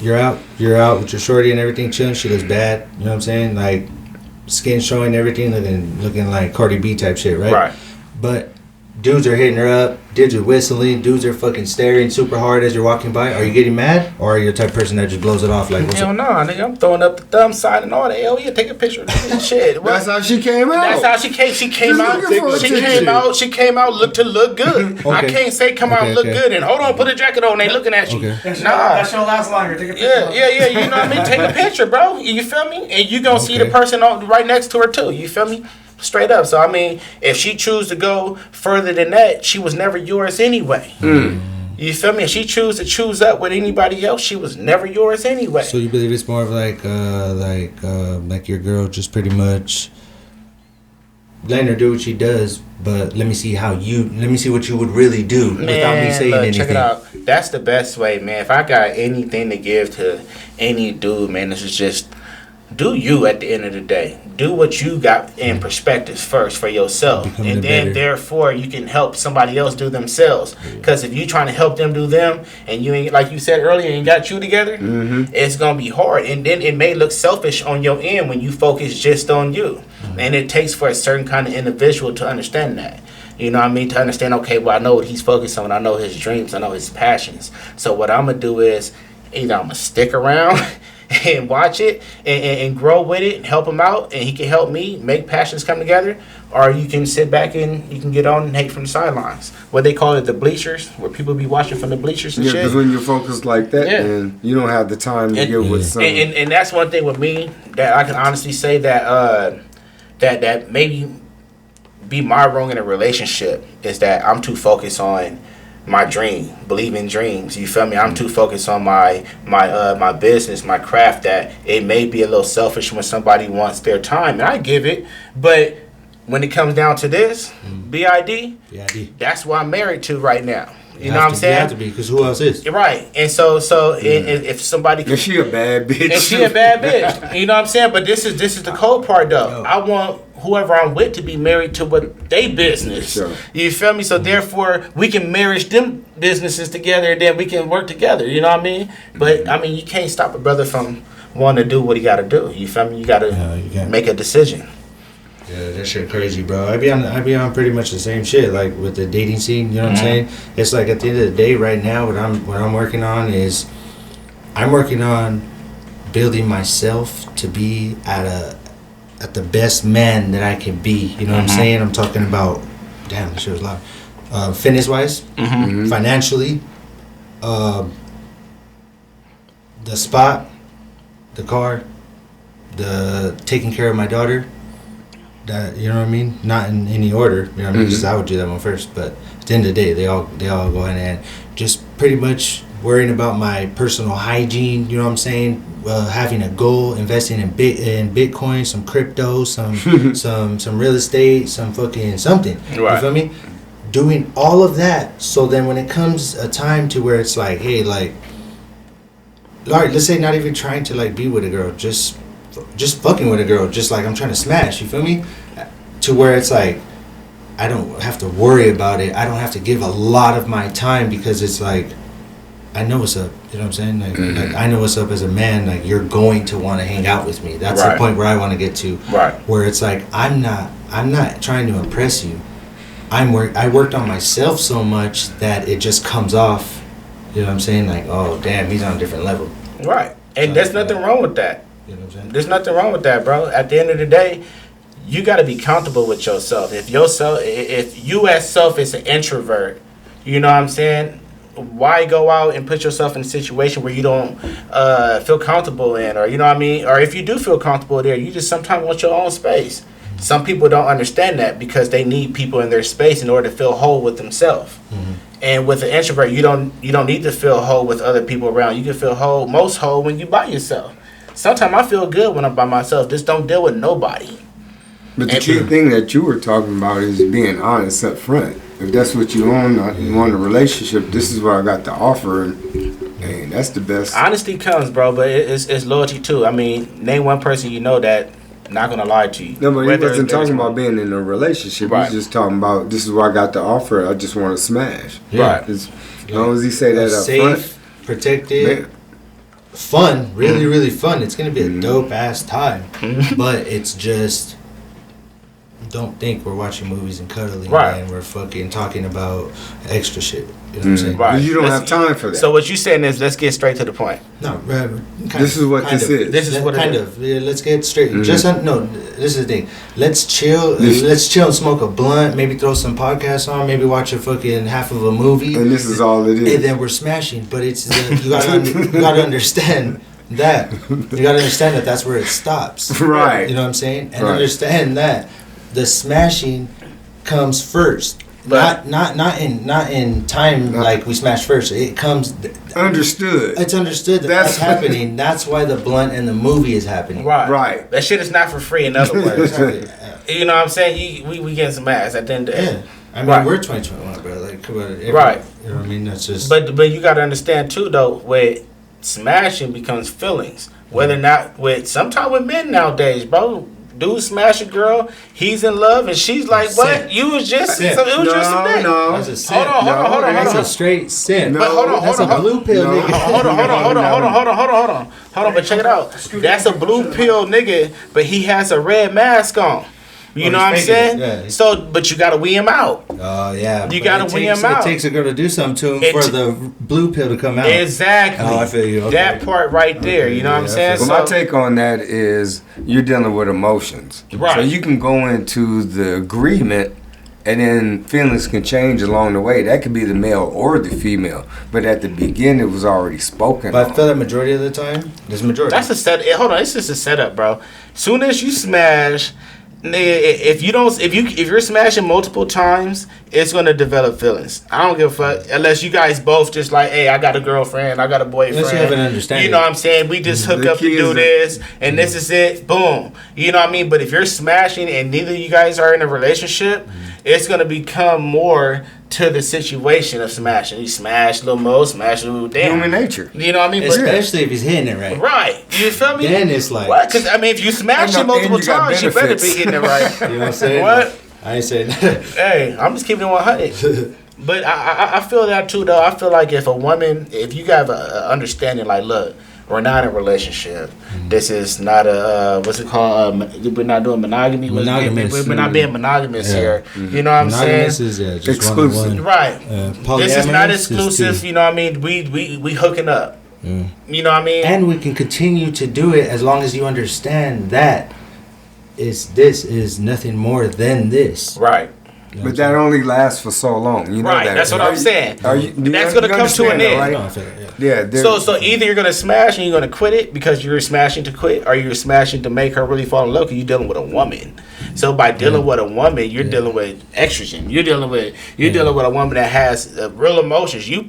You're out with your shorty and everything, chilling. She looks bad. You know what I'm saying? Like skin showing, everything looking like Cardi B type shit, right? Right. But dudes are hitting her up. Dudes are whistling. Dudes are fucking staring super hard as you're walking by. Are you getting mad, or are you the type of person that just blows it off? Like, what's hell up? no, nigga. I'm throwing up the thumb sign and all that. Hell yeah, take a picture of this shit. That's how she came out. That's how she came. She came out. She came out. Look good. Okay. I can't say come out and look good and hold on, put a jacket on. They looking at you. Okay. That show lasts longer. Take a picture. Yeah. You know what I mean? Take a picture, bro. You feel me? And you gonna see the person right next to her too. You feel me? Straight up. So I mean, if she choose to go further than that, she was never yours anyway. You feel me? If she choose up with anybody else, she was never yours anyway. So you believe it's more of like your girl just pretty much letting her do what she does, but let me see what you would really do without me saying anything. Check it out. That's the best way, man. If I got anything to give to any dude, man, this is just do you at the end of the day. Do what you got in perspective first for yourself. And then therefore you can help somebody else do themselves. Because if you trying to help them do them and you ain't, like you said earlier, ain't got you together, it's going to be hard. And then it may look selfish on your end when you focus just on you. And it takes for a certain kind of individual to understand that. You know what I mean? To understand, okay, well, I know what he's focused on. I know his dreams. I know his passions. So what I'm going to do is, either I'm gonna stick around and watch it and grow with it and help him out, and he can help me make passions come together, or you can sit back and you can get on and hate from the sidelines. What they call it, the bleachers, where people be watching from the bleachers and Yeah, shit. because when you're focused like that, Yeah. then you don't have the time to get with some. And that's one thing with me that I can honestly say that that maybe be my wrong in a relationship is that I'm too focused on my dream, believe in dreams. You feel me? I'm too focused on my business, my craft, that it may be a little selfish when somebody wants their time, and I give it. But when it comes down to this, BID, that's what I'm married to right now. You know what I'm saying? You have to be, because who else is? Right. And so if somebody And she a bad bitch. and she a bad bitch. You know what I'm saying? But this is the cold part though. Yo. I want whoever I'm with to be married to what they business. Sure. You feel me? So therefore we can marriage them businesses together, and then we can work together. You know what I mean? But I mean, you can't stop a brother from wanting to do what he gotta do. You feel me? You gotta make a decision. Yeah, that shit crazy, bro. I be on pretty much the same shit, like with the dating scene. You know what I'm saying? It's like at the end of the day, right now, what I'm working on is, I'm working on building myself to be at the best man that I can be. You know what I'm saying? I'm talking about, damn, this shit was loud. Fitness wise, financially, the spot, the car, the taking care of my daughter. That, you know what I mean? Not in any order, you know what I mean? Because I would do that one first, but at the end of the day, they all go hand in hand. Just pretty much worrying about my personal hygiene, you know what I'm saying? Having a goal, investing in Bitcoin, some crypto, some real estate, some fucking something. Right. You feel me? Doing all of that, so then when it comes a time to where it's like, hey, like, all right, let's say not even trying to like be with a girl, just fucking with a girl, just like I'm trying to smash, you feel me? To where it's like, I don't have to worry about it. I don't have to give a lot of my time, because it's like, I know what's up. You know what I'm saying? Like I know what's up as a man. Like, you're going to want to hang out with me. That's the point where I want to get to. Right. Where it's like, I'm not trying to impress you. I worked on myself so much that it just comes off. You know what I'm saying? Like, oh damn, he's on a different level. Right. And there's nothing wrong with that. You know what I'm saying? There's nothing wrong with that, bro. At the end of the day, you got to be comfortable with yourself. If you as self is an introvert, you know what I'm saying? Why go out and put yourself in a situation where you don't feel comfortable in, or you know what I mean? Or if you do feel comfortable there, you just sometimes want your own space. Some people don't understand that, because they need people in their space in order to feel whole with themselves. And with an introvert, you don't need to feel whole with other people around. You can feel most whole when you by yourself. Sometimes I feel good when I'm by myself. Just don't deal with nobody. But the key thing that you were talking about is being honest up front. If that's what you want, you want a relationship, this is what I got to offer, and that's the best. Honesty comes, bro, but it's loyalty too. I mean, name one person you know that not gonna lie to you. No, but he wasn't talking about being in a relationship. Right. He's just talking about, this is what I got to offer. I just want to smash. Yeah. Right. As long as he say that up safe, front. protected, fun, really fun. It's gonna be a dope ass time, but it's just, don't think we're watching movies and cuddling, and we're fucking talking about extra shit. You know what I'm saying? Right. You don't have time for that. So what you saying is, let's get straight to the point. No, this is what this is. This is what kind it of. Yeah, let's get straight. No, this is the thing. Let's chill. Let's chill and smoke a blunt. Maybe throw some podcasts on. Maybe watch a fucking half of a movie. And this is all it is. And then we're smashing. But it's you gotta understand that. You gotta understand that that's where it stops. Right. You know what I'm saying? And understand that the smashing comes first. Not in time, like we smash first. It comes understood. It's understood that that's happening. That's why the blunt and the movie is happening. Right. That shit is not for free. In other words, you know what I'm saying? We getting some ass at the end of the day. Yeah. I mean, we're 2021, bro. Like, come on. Right. You know what I mean? That's just. But you got to understand too, though, where smashing becomes feelings. Whether or not sometimes with men nowadays, bro. Dude smash a girl, he's in love, and she's like, "What? You was just it was just a dick." No, that's a simp. Hold on. That's a straight simp. But hold on. That's a blue pill nigga. Hold on. But check it out. That's a blue pill nigga, but he has a red mask on. You know what I'm saying? Yeah. So, but you gotta weed him out. Oh yeah, You gotta weed him out. It takes a girl to do something to him for the blue pill to come out. Exactly. Oh, I feel you. Okay. That part right there. You know what I'm saying? Well, my take on that is you're dealing with emotions. Right. So you can go into the agreement and then feelings can change along the way. That could be the male or the female. But at the beginning, it was already spoken. But I feel that majority of the time, there's majority. That's a set. Hold on, it's just a setup, bro. Soon as you smash, if you're smashing multiple times, it's gonna develop feelings. I don't give a fuck unless you guys both just like, hey, I got a girlfriend, I got a boyfriend. Unless you have an understanding. You know what I'm saying? We just hook up to do this, and this is it. Boom. You know what I mean? But if you're smashing and neither of you guys are in a relationship, it's gonna become more to the situation of smashing. You smash a little more, smash a little damn. Human nature. You know what I mean? Especially if he's hitting it right. Right. You feel me? Then it's like What? Because, I mean, if you smash it multiple and you got times, you better be benefits. hitting it right. You know what I'm saying? What? I ain't saying that. Hey, I'm just keeping it 100. But I feel that too, though. I feel like if you have a understanding, like, look, we're not in a relationship. This is not a, what's it called? We're not doing monogamy. Monogamous. We're not being monogamous Yeah. here. You know what I'm saying? Monogamous is just Exclusive. one-on-one. Right. This is not Polyamorous exclusive. is two. You know what I mean? We hooking up. You know what I mean? And we can continue to do it as long as you understand that this is nothing more than this. Right. But that only lasts for so long. You know Right. that. That's what I'm saying. That's going gonna come to an end. I know, I feel it, Yeah. So either you're gonna smash and you're gonna quit it because you're smashing to quit, or you're smashing to make her really fall in love because you're dealing with a woman. So by dealing with a woman, you're dealing with estrogen. You're dealing with a woman that has real emotions. You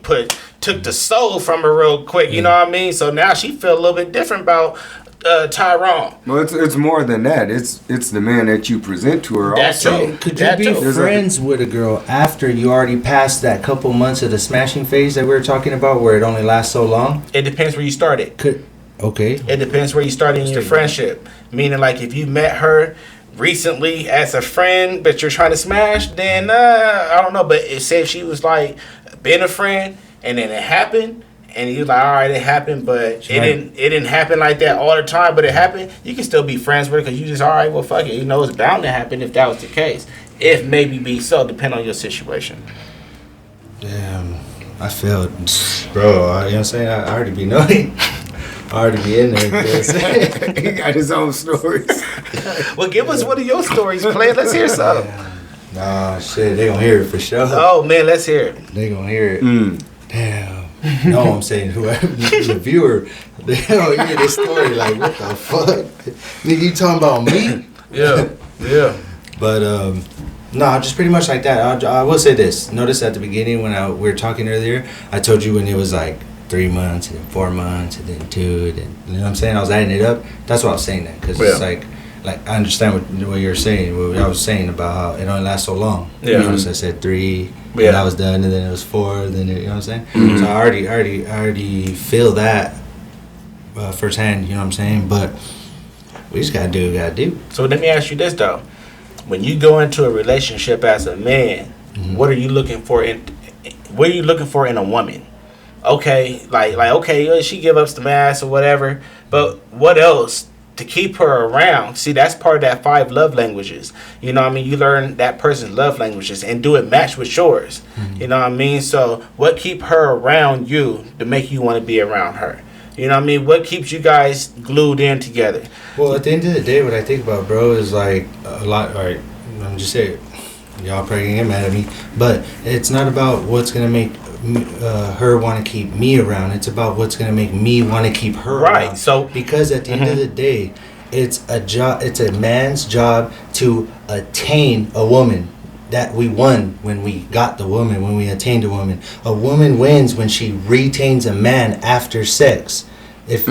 took the soul from her real quick. You know what I mean? So now she feel a little bit different about Tyrone. Well, it's more than that. It's the man that you present to her. That's also. true. Could That you be too. friends with a girl after you already passed that couple months of the smashing phase that we were talking about, where it only lasts so long? It depends where you started. Okay. It depends where you started in your friendship. Meaning, like, if you met her recently as a friend, but you're trying to smash, then I don't know. But say if she was like being a friend and then it happened, and you like, all right, it happened, but it didn't happen like that all the time. But it happened. You can still be friends with her because you just all right. Well, fuck it. You know, it's bound to happen if that was the case. If maybe be so, depend on your situation. Damn, I failed, bro. You know what I'm saying? I already be knowing. I already be in there. You know what I'm saying? He got his own stories. Well, give us one of your stories, play. Let's hear some. Nah, shit, they gonna hear it for sure. Oh man, let's hear it. They gonna hear it. Damn. No, I'm saying whoever the viewer, they don't hear this story. Like, what the fuck? Nigga, you talking about me? Yeah. But no, just pretty much like that. I will say this. Notice at the beginning when we were talking earlier, I told you when it was like 3 months and then 4 months and then 2, then you know what I'm saying? I was adding it up. That's why I was saying that because it's like I understand what you're saying. What I was saying about how it only lasts so long. Yeah. You notice I said 3. Yeah. And I was done, and then it was 4. Then you know what I'm saying? So I already feel that firsthand. You know what I'm saying? But we just gotta do what we gotta do. So let me ask you this though: when you go into a relationship as a man, what are you looking for in a woman? Okay, like okay, she give up some ass or whatever, but what else to keep her around? See, that's part of that 5 love languages. You know what I mean? You learn that person's love languages and do it match with yours. You know what I mean? So what keep her around you to make you want to be around her? You know what I mean? What keeps you guys glued in together? Well, at the end of the day, what I think about, bro, is like a lot. All right, I'm just saying, y'all probably gonna get mad at me, but it's not about what's gonna make her want to keep me around. It's about what's gonna make me want to keep her around. Right. So because at the end of the day, it's a job. It's a man's job to attain a woman. That we won when we got the woman, when we attained a woman. A woman wins when she retains a man after sex. If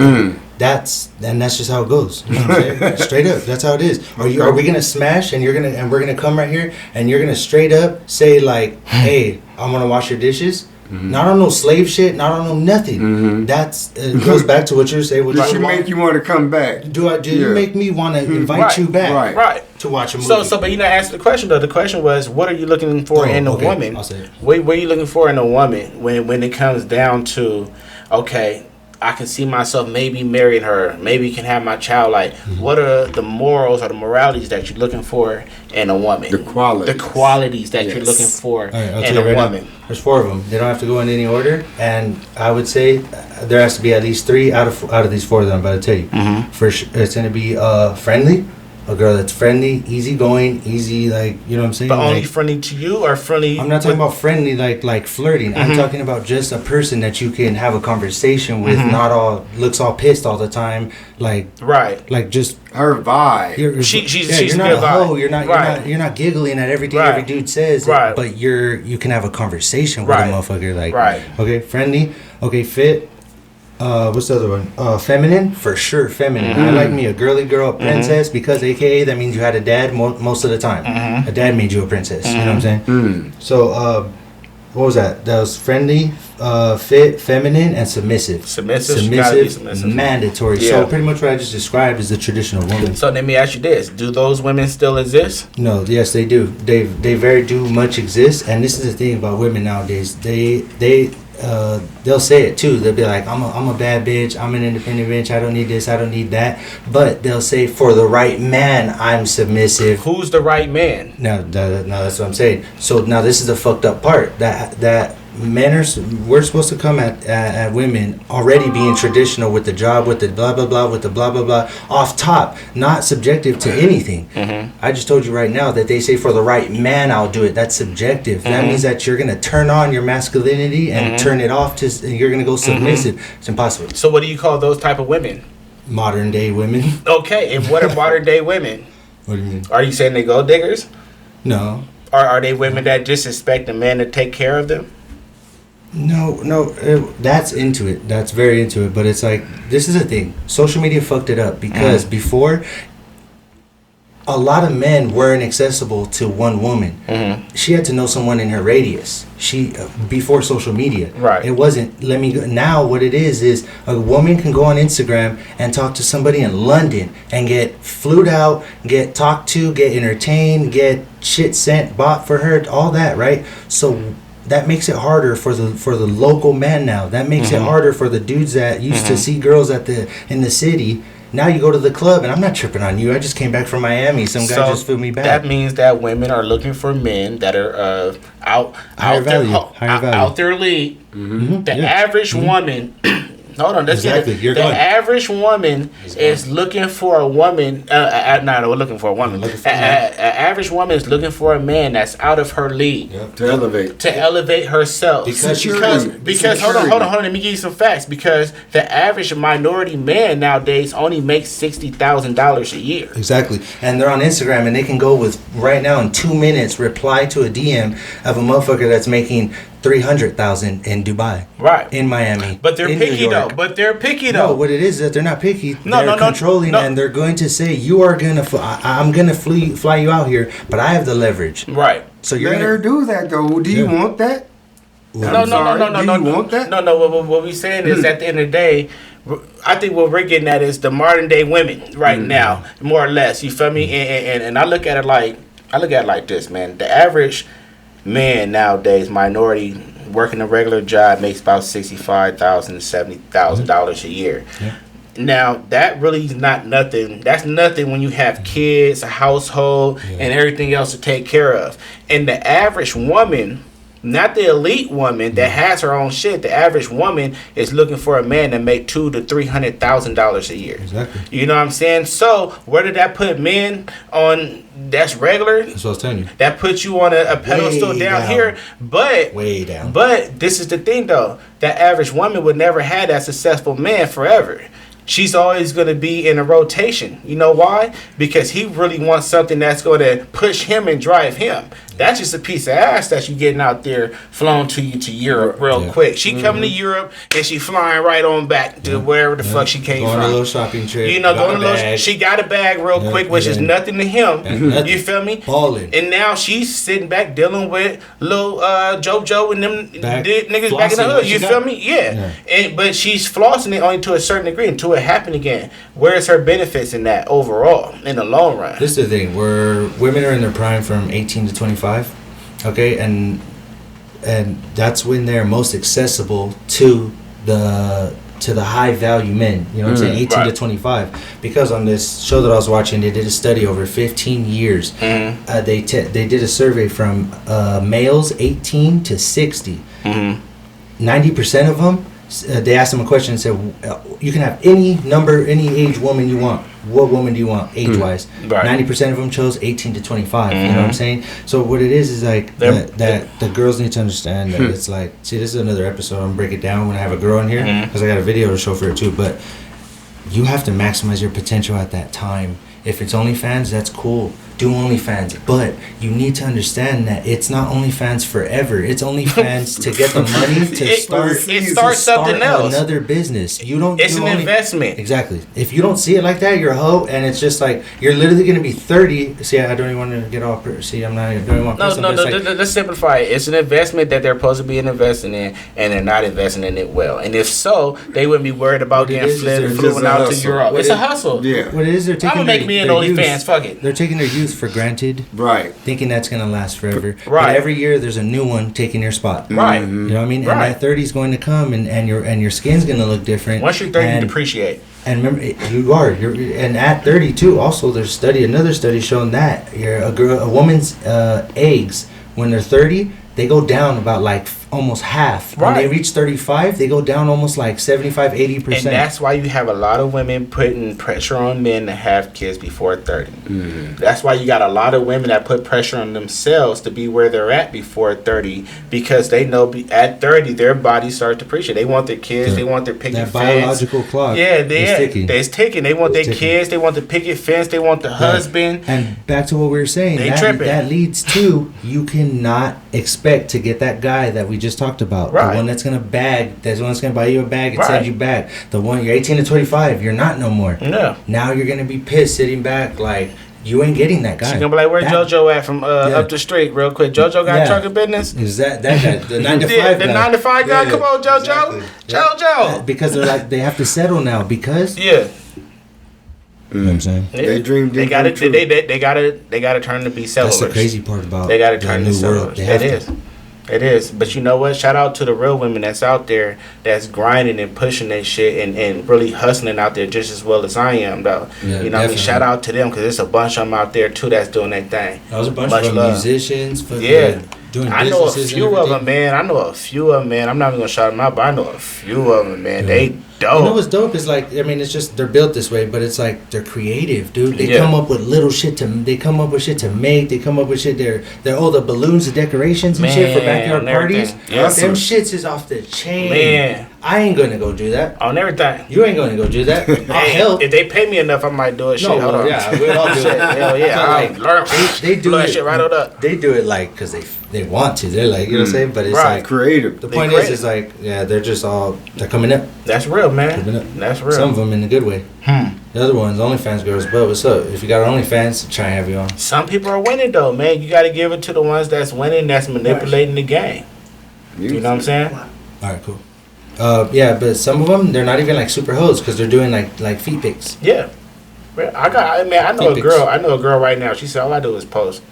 that's just how it goes. You know what I'm saying? Straight up, that's how it is. Are we gonna smash and we're gonna come right here and you're gonna straight up say like, hey, I'm gonna wash your dishes? Not on no slave shit, not on no nothing. That's it goes back to what you're saying. Did she make you want to come back? Do you make me want to invite you back? Right. To watch a movie. So, but you not answer the question though. The question was, what are you looking for in a woman? I'll say it. What are you looking for in a woman when it comes down to, okay, I can see myself maybe marrying her, maybe can have my child. Like, what are the morals or the moralities that you're looking for in a woman? The qualities that you're looking for in a woman. There's 4 of them. They don't have to go in any order, and I would say there has to be at least 3 out of these 4 that I'm about to tell you. First, it's going to be friendly. A girl that's friendly, easygoing, easy, like, you know what I'm saying? But only like, friendly to you or friendly? I'm not talking about friendly like flirting. I'm talking about just a person that you can have a conversation with, not all looks all pissed all the time, like like just her vibe. She's not a vibe. hoe. You're not giggling at everything every dude says. Right. But you can have a conversation with a motherfucker. Like, okay, friendly. Okay, fit. What's the other one? Feminine, for sure. Feminine. I like me a girly girl, a princess, because AKA that means you had a dad most of the time. A dad made you a princess. You know what I'm saying? So, what was that? That was friendly, fit, feminine, and submissive. Submissive, mandatory. Yeah. So pretty much what I just described is the traditional woman. So let me ask you this: do those women still exist? No. Yes, they do. They very much exist. And this is the thing about women nowadays. They'll say it too. They'll be like, I'm a bad bitch. I'm an independent bitch. I don't need this. I don't need that. But they'll say, for the right man, I'm submissive. Who's the right man? Now that's what I'm saying. So now this is the fucked up part. That men we're supposed to come at women already being traditional with the job, with the blah blah blah, with the blah blah blah, off top, not subjective to anything. I just told you right now that they say for the right man I'll do it. That's subjective. That means that you're gonna turn on your masculinity and turn it off and you're gonna go submissive. It's impossible. So what do you call those type of women? Modern day women. Okay, and what are modern day women? What do you mean? Are you saying they gold diggers? No. Are they women that just expect a man to take care of them? No, that's into it. That's very into it. But it's like, this is the thing. Social media fucked it up because before, a lot of men weren't accessible to one woman. She had to know someone in her radius. Before social media. Right. It wasn't, let me go. Now what it is a woman can go on Instagram and talk to somebody in London and get flued out, get talked to, get entertained, get shit sent, bought for her, all that, right? So that makes it harder for the local man now. That makes it harder for the dudes that used to see girls in the city. Now you go to the club, and I'm not tripping on you. I just came back from Miami. Some guy just flew me back. That means that women are looking for men that are out their league. The average woman. Hold on, let's get it. The average woman is looking for a woman. We're looking for a woman. An average woman is looking for a man that's out of her league. Yep. To elevate herself. Because hold on. Let me give you some facts. Because the average minority man nowadays only makes $60,000 a year. Exactly, and they're on Instagram and they can go with right now in 2 minutes reply to a DM of a motherfucker that's making $300,000 in Dubai, right? In Miami, but they're picky though. No, what it is that they're not picky. They're controlling, and they're going to say you are gonna. I'm gonna fly you out here, but I have the leverage, right? So you're gonna do that though. Do you want that? No. Do you want that? No. What we're saying is, at the end of the day, I think what we're getting at is the modern day women right now, more or less. You feel me? And I look at it like this, man. The average man nowadays, minority, working a regular job, makes about $65,000 to $70,000 a year. Yeah. Now that really is not nothing. That's nothing when you have kids, a household, and everything else to take care of. And the average woman, not the elite woman that has her own shit. The average woman is looking for a man that make $200,000 to $300,000 a year. Exactly. You know what I'm saying? So where did that put men on? That's regular. That's what I was telling you. That puts you on a pedestal down here. But way down. But this is the thing though. That average woman would never have that successful man forever. She's always going to be in a rotation. You know why? Because he really wants something that's going to push him and drive him. That's just a piece of ass that you getting out there flown to Europe real quick. She coming to Europe and she flying right on back to wherever the fuck she came from. Going on a little shopping trip. You know, she got a bag real quick, which is nothing to him. You feel me? Balling. And now she's sitting back dealing with little JoJo and them niggas back in the hood. You feel me? Yeah. But she's flossing it only to a certain degree until it happen again. Where's her benefits in that overall in the long run? This is the thing where women are in their prime from 18 to 25. Okay, and that's when they're most accessible to the to the high value men. You know what I'm saying? 18 to 25. Because on this show that I was watching, they did a study over 15 years. They did a survey from males 18 to 60. 90% of them, they asked them a question and said, you can have any age woman you want. What woman do you want, age-wise? 90% of them chose 18 to 25. You know what I'm saying? So what it is like that the girls need to understand that it's like, see, this is another episode. I'm going to break it down when I have a girl in here because I got a video to show for it too. But you have to maximize your potential at that time. If it's OnlyFans, that's cool. Do OnlyFans. But you need to understand that it's not OnlyFans forever. It's OnlyFans to get the money to start something else. Another business. You don't. It's an investment. Exactly. If you don't see it like that, you're a hoe, and it's just like you're literally going to be 30. See, I don't even want to get off. See, I'm not doing one. No. Let's simplify it. It's an investment that they're supposed to be investing in, and they're not investing in it well. And if so, they wouldn't be worried about getting flew out to Europe. It's a hustle. Yeah. What it is, they're taking. I'm gonna make me an OnlyFans. Fuck it. They're taking their youth for granted. Right. Thinking that's going to last forever. Right. But every year there's a new one taking your spot. Right. You know what I mean? Right. And that 30 is going to come and your skin's going to look different. Once you're 30, you depreciate. And remember, and at 32 also there's another study showing that a woman's eggs when they're 30, they go down about like almost half. Right. When they reach 35, they go down almost like 75, 80%. And that's why you have a lot of women putting pressure on men to have kids before 30. That's why you got a lot of women that put pressure on themselves to be where they're at before 30 because they know at 30 their bodies start to appreciate. They want their kids. They want their picket fence. That biological clock. Yeah, it's ticking. They want their kids. They want the picket fence. They want the husband. And back to what we were saying, that leads to you cannot expect to get that guy that we just talked about. The one that's gonna bag, that's the one that's gonna buy you a bag and send you back. The one you're 18 to 25, you're not no more. No. Now you're gonna be pissed sitting back like you ain't getting that guy. She's gonna be like, where's JoJo at from up the street real quick? JoJo got trucking business? Is that guy, the 9 to 5 guy? The 9 to 5 guy? Come on, JoJo. Exactly. JoJo. Because they're like, they have to settle now because yeah. You know what I'm saying? They dreamed. They got to. They got to turn to be sellers. That's the crazy part about they got to turn the to new sellers. world. It is. But you know what? Shout out to the real women that's out there that's grinding and pushing that shit and really hustling out there just as well as I am, though. Yeah, you know what I mean? Shout out to them because there's a bunch of them out there, too, that's doing their thing. There's a bunch of musicians. Doing I know a few of them, man. I'm not even going to shout them out, but I know a few of them, man. Yeah. They dope. You know what's dope is like, I mean, it's just they're built this way, but it's like they're creative, dude. They come up with little shit they come up with shit to make. They come up with shit. They're the balloons, the decorations and shit for backyard parties. Them shits is off the chain. Man. I ain't gonna go do that. On everything. You ain't gonna go do that. I'll help. If they pay me enough, I might do it. Hold on. Yeah, we'll all do it. Hell yeah. Like, learn. They do that it, shit right on up. They do it like because they want to. They're like, you know what I'm saying? But it's like creative. The point is like, they're just they're coming up. That's real, man. That's real. Some of them in a good way. The other ones, OnlyFans girls, but what's up? If you got OnlyFans, try and have you on. Some people are winning though, man. You got to give it to the ones that's winning, that's manipulating the game. You know what I'm saying? All right, cool. But some of them, they're not even like super hoes because they're doing like feet pics. Yeah. I know a girl right now. She said all I do is post.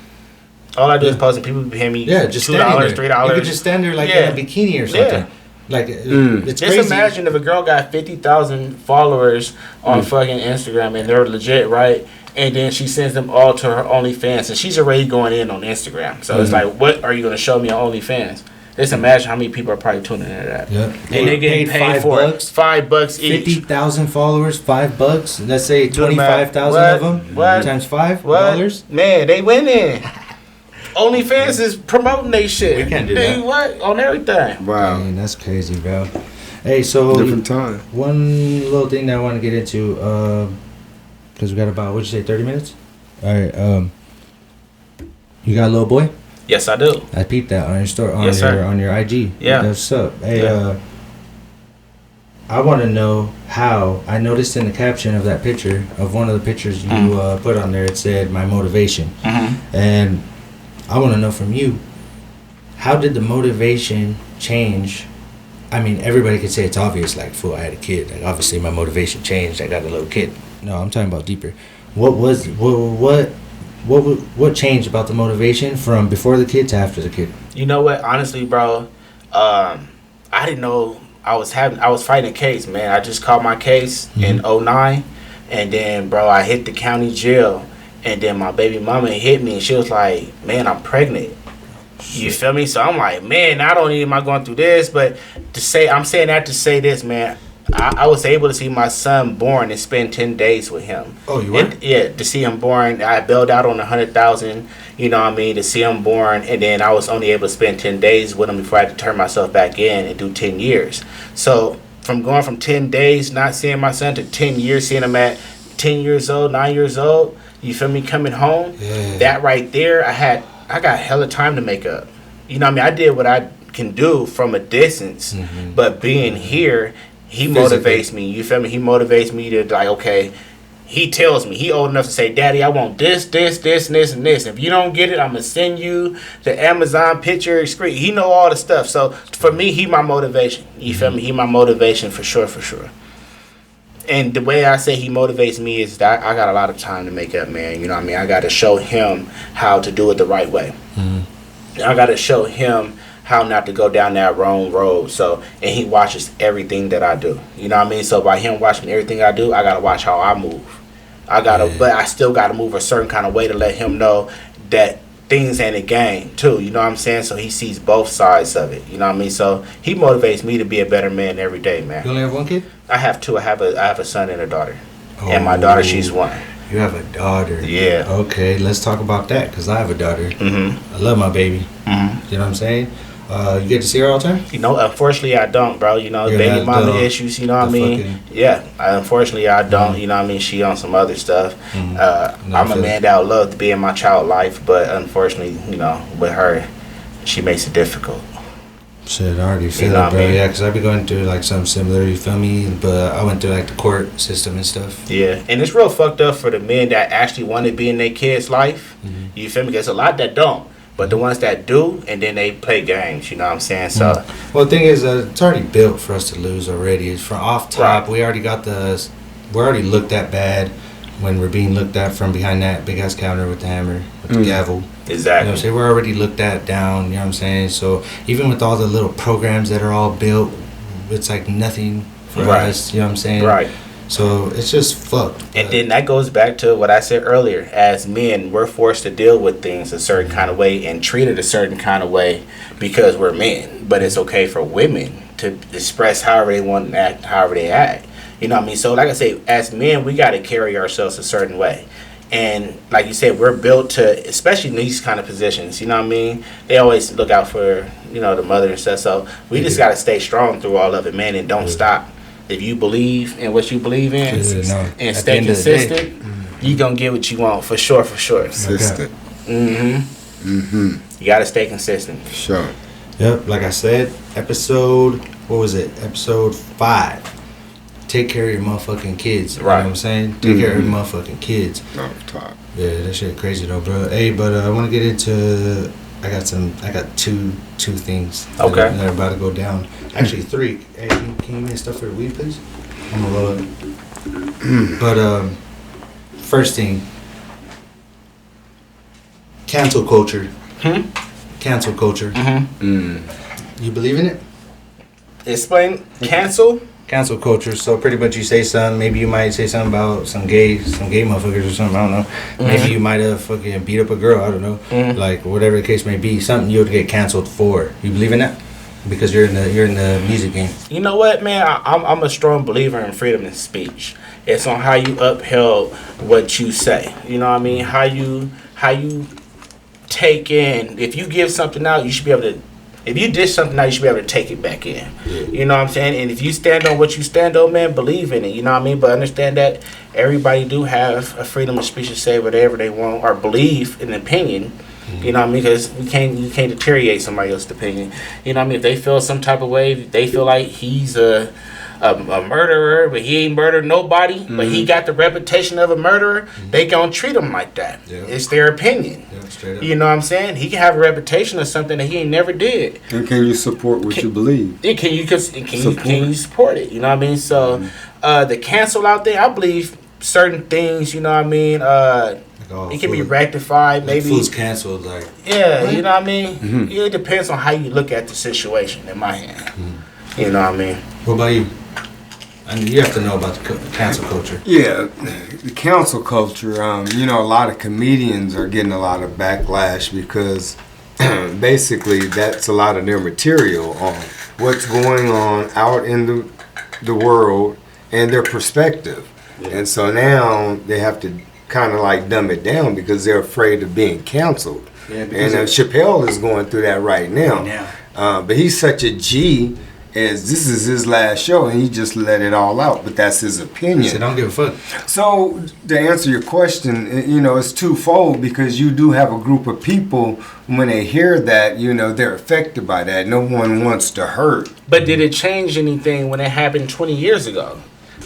All I do is post and people pay me just $2, $3. You could just stand there like in a bikini or something. Yeah. Like it's just crazy. Imagine if a girl got 50,000 followers on fucking Instagram and they're legit, right? And then she sends them all to her OnlyFans and she's already going in on Instagram. So it's like, what are you going to show me on OnlyFans? Just imagine how many people are probably tuning into that. Yep. And they getting paid for it. $5 each. 50,000 followers, $5. Let's say 25,000 of them. What? Times $5. Man, they winning. OnlyFans is promoting they shit. We can't do that. What? On everything. Wow. Man, that's crazy, bro. Hey, so different time. One little thing that I want to get into, because we got about, what'd you say, 30 minutes? All right. You got a little boy? Yes, I do. I peeped that on your story, on your IG. Yeah. That's up. Hey, I want to know how. I noticed in the caption of that picture, of one of the pictures you put on there, it said my motivation. And I want to know from you, how did the motivation change? I mean, everybody could say it's obvious, like, fool, I had a kid. Like, obviously my motivation changed. I got a little kid. No, I'm talking about deeper. What changed about the motivation from before the kid to after the kid? You know what? Honestly, bro, I didn't know I was fighting a case, man. I just caught my case in '09, and then, bro, I hit the county jail, and then my baby mama hit me, and she was like, man, I'm pregnant. You feel me? So I'm like, man, not only am I going through this, but I'm saying that to say this, man. I was able to see my son born and spend 10 days with him. Oh, you were? Yeah, to see him born. I bailed out on 100,000, you know what I mean, to see him born, and then I was only able to spend 10 days with him before I had to turn myself back in and do 10 years. So from going from 10 days not seeing my son to 10 years seeing him at 10 years old, 9 years old, you feel me, coming home, that right there, I got hella time to make up. You know what I mean? I did what I can do from a distance, but being here, he motivates me. You feel me? He motivates me to, like, okay, he tells me, he old enough to say, Daddy, I want this, this, this, and this, and this. If you don't get it, I'm going to send you the Amazon picture screen. He know all the stuff. So for me, he my motivation. You feel me? He my motivation for sure, for sure. And the way I say he motivates me is that I got a lot of time to make up, man. You know what I mean? I got to show him how to do it the right way. I got to show him how not to go down that wrong road. So, and he watches everything that I do. You know what I mean? So by him watching everything I do, I got to watch how I move. But I still got to move a certain kind of way to let him know that things ain't a game too. You know what I'm saying? So he sees both sides of it. You know what I mean? So he motivates me to be a better man every day, man. You only have one kid? I have two. I have a son and a daughter. And my daughter, she's 1. You have a daughter. Yeah. Okay, let's talk about that, because I have a daughter. I love my baby. You know what I'm saying? You get to see her all the time? You know, unfortunately, I don't, bro. You know, baby mama issues, you know what I mean? Yeah, unfortunately, I don't. You know what I mean? She on some other stuff. I'm a man that would love to be in my child life, but unfortunately, you know, with her, she makes it difficult. Shit, I already feel it, bro. Yeah, because I be going through, like, something similar, you feel me? But I went through, like, the court system and stuff. Yeah, and it's real fucked up for the men that actually want to be in their kid's life. You feel me? There's a lot that don't. But the ones that do, and then they play games, you know what I'm saying? So, well, the thing is, it's already built for us to lose already. It's from off top. Right. We're already looked at bad when we're being looked at from behind that big ass counter with the hammer, with the gavel. Exactly. You know what I'm saying? We're already looked at down, you know what I'm saying? So even with all the little programs that are all built, it's like nothing for us, you know what I'm saying? Right. So it's just fucked. And then that goes back to what I said earlier. As men, we're forced to deal with things a certain kind of way and treat it a certain kind of way because we're men. But it's okay for women to express however they want to act, however they act. You know what I mean? So like I say, as men, we got to carry ourselves a certain way. And like you said, we're built to, especially in these kind of positions, you know what I mean? They always look out for, you know, the mother and stuff. So we just got to stay strong through all of it, man, and don't stop. If you believe in what you believe in and stay consistent, you going to get what you want, for sure, for sure. Consistent. You got to stay consistent. Sure. Yep, like I said, episode 5. Take care of your motherfucking kids. Right. You know what I'm saying? Take care of your motherfucking kids. Off top. Yeah, that shit crazy though, bro. Hey, but I want to get into... I got two things that are about to go down. Actually, 3. Hey, can you give me stuff for the weed, please? I'm gonna roll it. But first thing, cancel culture. Cancel culture. You believe in it? Explain. Cancel culture. So pretty much you say something. Maybe you might say something about some gay motherfuckers or something. I don't know. Maybe you might have fucking beat up a girl. I don't know. Like whatever the case may be, something you would get canceled for. You believe in that? Because you're in the music game. You know what, man? I'm a strong believer in freedom of speech. It's on how you upheld what you say. You know what I mean? How you take in. If you give something out, you should be able to. If you dish something out, you should be able to take it back in. Yeah. You know what I'm saying? And if you stand on what you stand on, man, believe in it. You know what I mean? But understand that everybody do have a freedom of speech to say whatever they want or believe in an opinion. You know what I mean? Because you can't deteriorate somebody else's opinion. You know what I mean? If they feel some type of way, they feel like he's a murderer, but he ain't murdered nobody, but he got the reputation of a murderer, they gonna treat him like that. Yeah. It's their opinion. Yeah, straight up. You know what I'm saying? He can have a reputation of something that he ain't never did. And can you support what you believe? Can you support it? You know what I mean? So the cancel out there, I believe certain things, you know what I mean, it can be rectified, maybe. Food's canceled, like. Yeah, what? You know what I mean? It depends on how you look at the situation, in my hand. You know what I mean? What about you? I mean, you have to know about the cancel culture. Yeah, the cancel culture. You know, a lot of comedians are getting a lot of backlash because basically that's a lot of their material on what's going on out in the world and their perspective. Yeah. And so now they have to kind of like dumb it down because they're afraid of being canceled. Yeah, and Chappelle is going through that right now. But he's such a G. As this is his last show, and he just let it all out. But that's his opinion. He said, "Don't give a fuck." So to answer your question, you know, it's twofold because you do have a group of people when they hear that, you know, they're affected by that. No one wants to hurt. But did it change anything when it happened 20 years ago?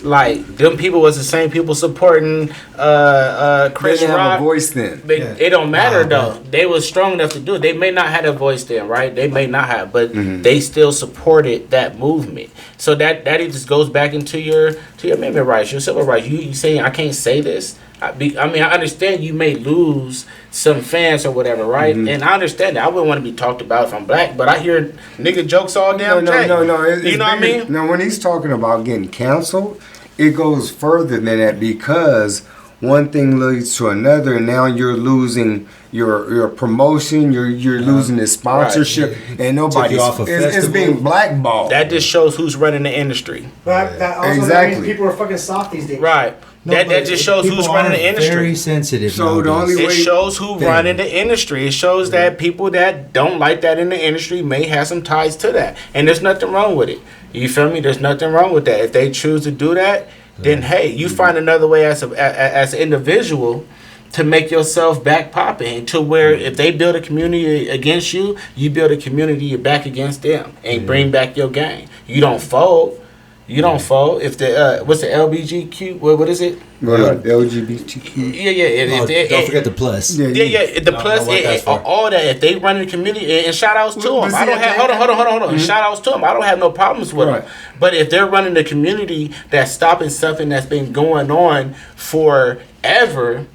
Like, them people was the same people supporting Chris Rock. They didn't have a voice then. It don't matter, though. They was strong enough to do it. They may not have a voice then, right? They may not have, but they still supported that movement. So that just goes back into your amendment rights, your civil rights. You saying, I can't say this? I mean, I understand you may lose some fans or whatever, right? And I understand that. I wouldn't want to be talked about if I'm black, but I hear nigga jokes all damn day. No. You know what I mean? Now, when he's talking about getting canceled, it goes further than that because one thing leads to another, and now you're losing your promotion, you're losing the sponsorship, and nobody is being blackballed. That just shows who's running the industry. But that also means people are fucking soft these days. Right. No, that just shows who's running the industry. Very sensitive. So the only way it shows who's running the industry. It shows that people that don't like that in the industry may have some ties to that, and there's nothing wrong with it. You feel me? There's nothing wrong with that. If they choose to do that, then hey, you find another way as an individual to make yourself back popping to where if they build a community against you, you build a community back against them and bring back your gang. You don't fold. You don't fold. If the what's the LBGQ? What is it? LGBTQ. Yeah. Don't forget the plus. Yeah. The plus, all that. If they run in the community, and shout outs to them. I don't have. Hold on. Shout outs to them. I don't have no problems with them. But if they're running the community that's stopping something that's been going on forever,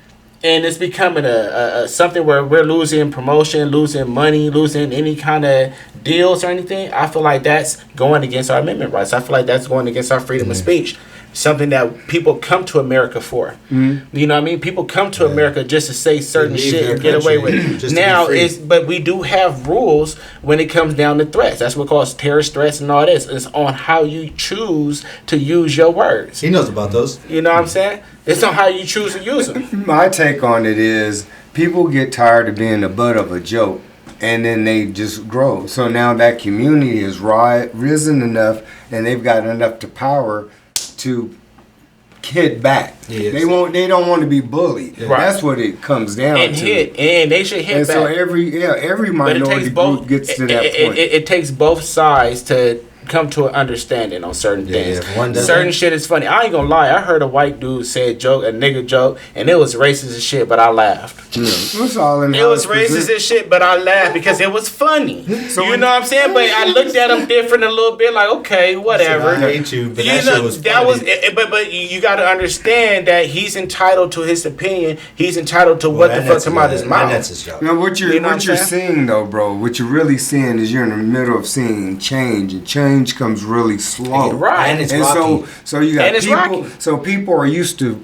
and it's becoming a something where we're losing promotion, losing money, losing any kind of deals or anything, I feel like that's going against our amendment rights. I feel like that's going against our freedom of speech. Something that people come to America for. You know what I mean? People come to America just to say certain shit and get away with it. Now, but we do have rules when it comes down to threats. That's what calls terrorist threats and all this. It's on how you choose to use your words. He knows about those. You know what I'm saying? It's on how you choose to use them. My take on it is people get tired of being the butt of a joke, and then they just grow. So now that community is risen enough, and they've got enough to power to hit back. Yes. They don't want to be bullied. Yeah. That's what it comes down to. And they should hit and back. So every minority group gets to that point. It takes both sides to come to an understanding on certain things. Certain shit is funny. I ain't gonna lie. I heard a white dude say a nigga joke, and it was racist as shit, but I laughed. Yeah. It was racist as shit, but I laughed because it was funny. So you know what I'm saying? But I looked at him different a little bit, like, okay, whatever. I hate you, but that shit was funny. But you got to understand that he's entitled to his opinion. He's entitled to what the fuck come out of his mouth. That's his job. Now, what you're seeing though, bro, what you're really seeing is you're in the middle of seeing change, and change comes really slow, right? And it's rocky. So you got people. So people are used to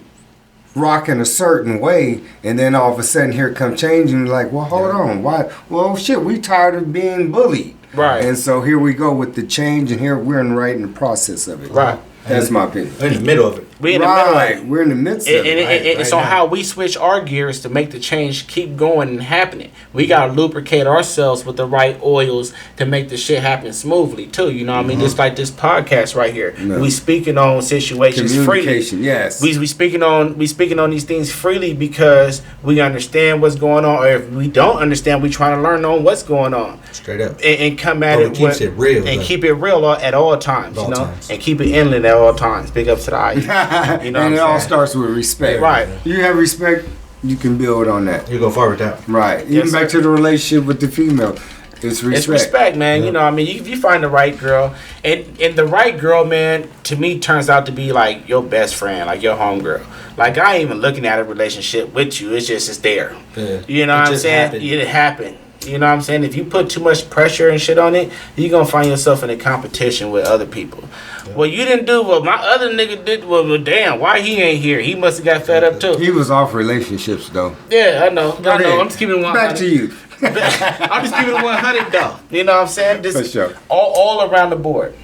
rocking a certain way, and then all of a sudden here come change, and you're like, well, hold on, why? Well, shit, we tired of being bullied, right? And so here we go with the change, and here we're right in the process of it, right? That's my opinion. We're in the middle of it. We're in the middle of it. We're in the midst of it. And it's on how we switch our gears to make the change keep going and happening. We got to lubricate ourselves with the right oils to make the shit happen smoothly, too. You know what I mean? Just like this podcast right here. No. We speaking on situations freely. Yes. We speaking on these things freely because we understand what's going on. Or if we don't understand, we trying to learn on what's going on. Straight up. And come at it keeps it real. And keep it real at all times, you know? And keep it inland at all times. Big up to the eye. You know, and it all starts with respect. Right. You have respect, you can build on that. You go forward with that. Right. Even back to the relationship with the female. It's respect. It's respect, man. Yeah. You know, I mean, if you find the right girl, and the right girl, man, to me turns out to be like your best friend, like your homegirl. Like, I ain't even looking at a relationship with you. It's there. Yeah. You know what I'm saying? It happened. You know what I'm saying? If you put too much pressure and shit on it, you're going to find yourself in a competition with other people. Yeah. Well, you didn't do what my other nigga did. Well, damn, why he ain't here? He must have got fed up too. He was off relationships, though. Yeah, I know. I'm just keeping it 100. Back to you. I'm just keeping it 100, though. You know what I'm saying? This For sure. all around the board.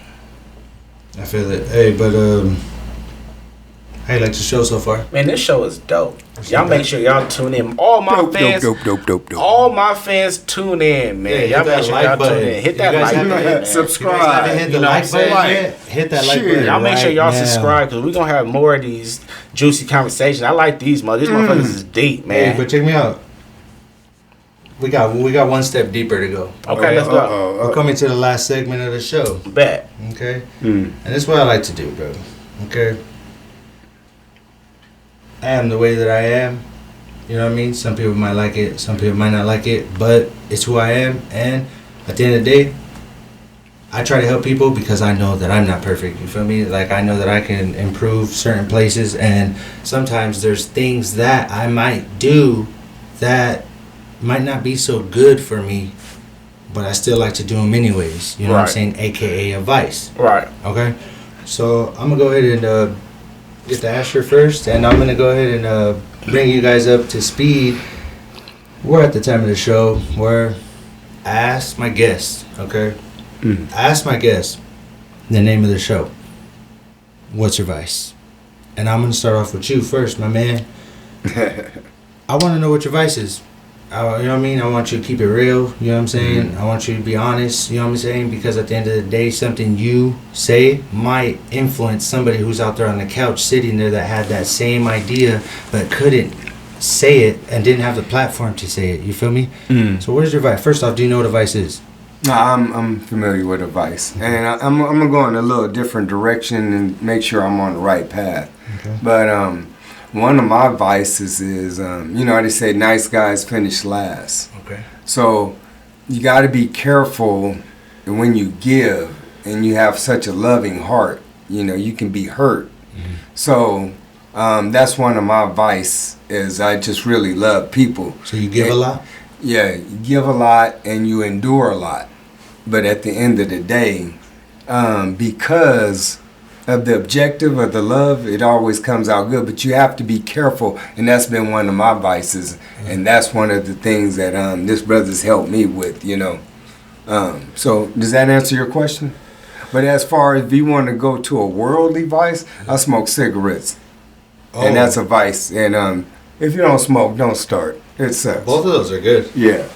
I feel it. Hey, but how you like the show so far? Man, this show is dope. Y'all make sure y'all tune in. All my fans, dope. all my fans tune in, man. Yeah, y'all make sure y'all tune in. Hit that like button. Subscribe. Hit the like button. Hit that like button. Y'all make sure y'all now. subscribe because we're gonna have more of these juicy conversations. I like these motherfuckers is deep, man. Hey, but check me out. We got one step deeper to go. Okay, let's go. We're coming to the last segment of the show. Bet. Okay? And this is what I like to do, bro. Okay? I am the way that I am. You know what I mean? Some people might like it, some people might not like it, but it's who I am. And at the end of the day, I try to help people because I know that I'm not perfect. You feel me? Like, I know that I can improve certain places, and sometimes there's things that I might do that might not be so good for me, but I still like to do them anyways. You know what I'm saying? AKA advice. Right. Okay? So I'm going to go ahead and get the Asher first, and I'm going to go ahead and bring you guys up to speed. We're at the time of the show where I ask my guests, okay? I ask my guests the name of the show. What's your vice? And I'm going to start off with you first, my man. I want to know what your vice is. You know what I mean? I want you to keep it real. You know what I'm saying? I want you to be honest. You know what I'm saying? Because at the end of the day, something you say might influence somebody who's out there on the couch sitting there that had that same idea but couldn't say it and didn't have the platform to say it. You feel me? So what is your vice? First off, do you know what a vice is? No, I'm familiar with advice, and I'm gonna go in a little different direction and make sure I'm on the right path. Okay. But one of my vices is, you know how they say nice guys finish last. Okay. So you got to be careful when you give, and you have such a loving heart. You know, you can be hurt. So that's one of my vice is I just really love people. So you give a lot? Yeah, you give a lot and you endure a lot. But at the end of the day, because of the objective of the love, it always comes out good. But you have to be careful, and that's been one of my vices. And that's one of the things that this brother's helped me with, you know. So does that answer your question? But as far as if you want to go to a worldly vice, I smoke cigarettes. And that's a vice. And if you don't smoke, don't start. It sucks. Both of those are good. Yeah.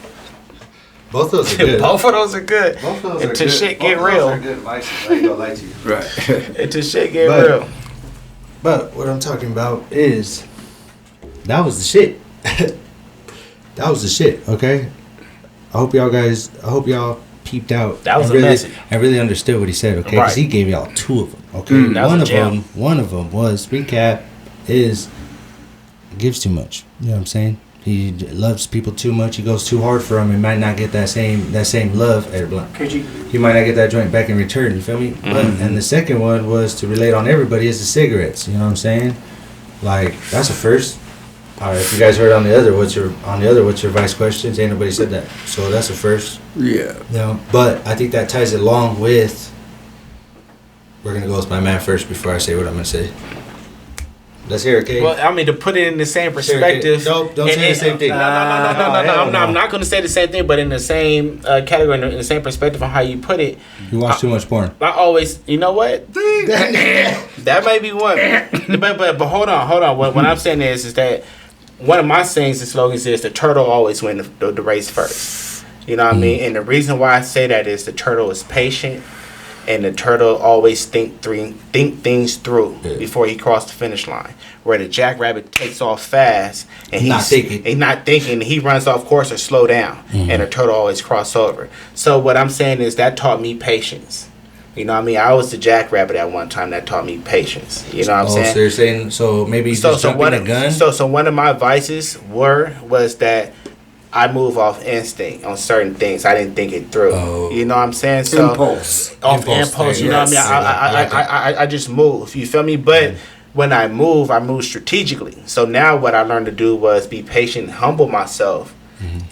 Both of those are good. Both of those are good. Both of those are Until good. shit Both get of real. those are good vices. I ain't gonna lie to you. Right. Until shit get But- real. But what I'm talking about is that was the shit. That was the shit, okay? I hope y'all peeped out. That was and a really, message. and really understood what he said, okay? Because he gave y'all two of them, okay? that was a gem. One of them was, recap, is gives too much. You know what I'm saying? He loves people too much. He goes too hard for them. He might not get that same love. He might not get that joint back in return. You feel me? But, and the second one was to relate on everybody is the cigarettes. You know what I'm saying? Like, that's a first. All right, if you guys heard on the other, what's your vice questions? Ain't nobody said that. So that's a first. Yeah. You know, but I think that ties it along with. We're gonna go with my man first before I say what I'm gonna say. Let's hear it, Kate. Well, I mean, to put it in the same perspective. Nope, don't say the same thing. No. I'm not going to say the same thing, but in the same category, in the same perspective on how you put it. You watch too much porn. I always, you know what? That may be one. But hold on. What I'm saying is that one of my sayings and slogans is the turtle always wins the race first. You know what I mean? And the reason why I say that is the turtle is patient. And the turtle always think things through before he crossed the finish line. Where the jackrabbit takes off fast and he's not thinking, he runs off course or slow down. And the turtle always cross over. So what I'm saying is that taught me patience. You know what I mean? I was the jackrabbit at one time that taught me patience. You know what I'm saying? So you're saying, so maybe you just jumping a gun? So one of my vices was that I move off instinct on certain things. I didn't think it through. Oh. You know what I'm saying? So Impulse. Off impulse. You know what I mean? I just move. You feel me? But when I move strategically. So now what I learned to do was be patient, humble myself,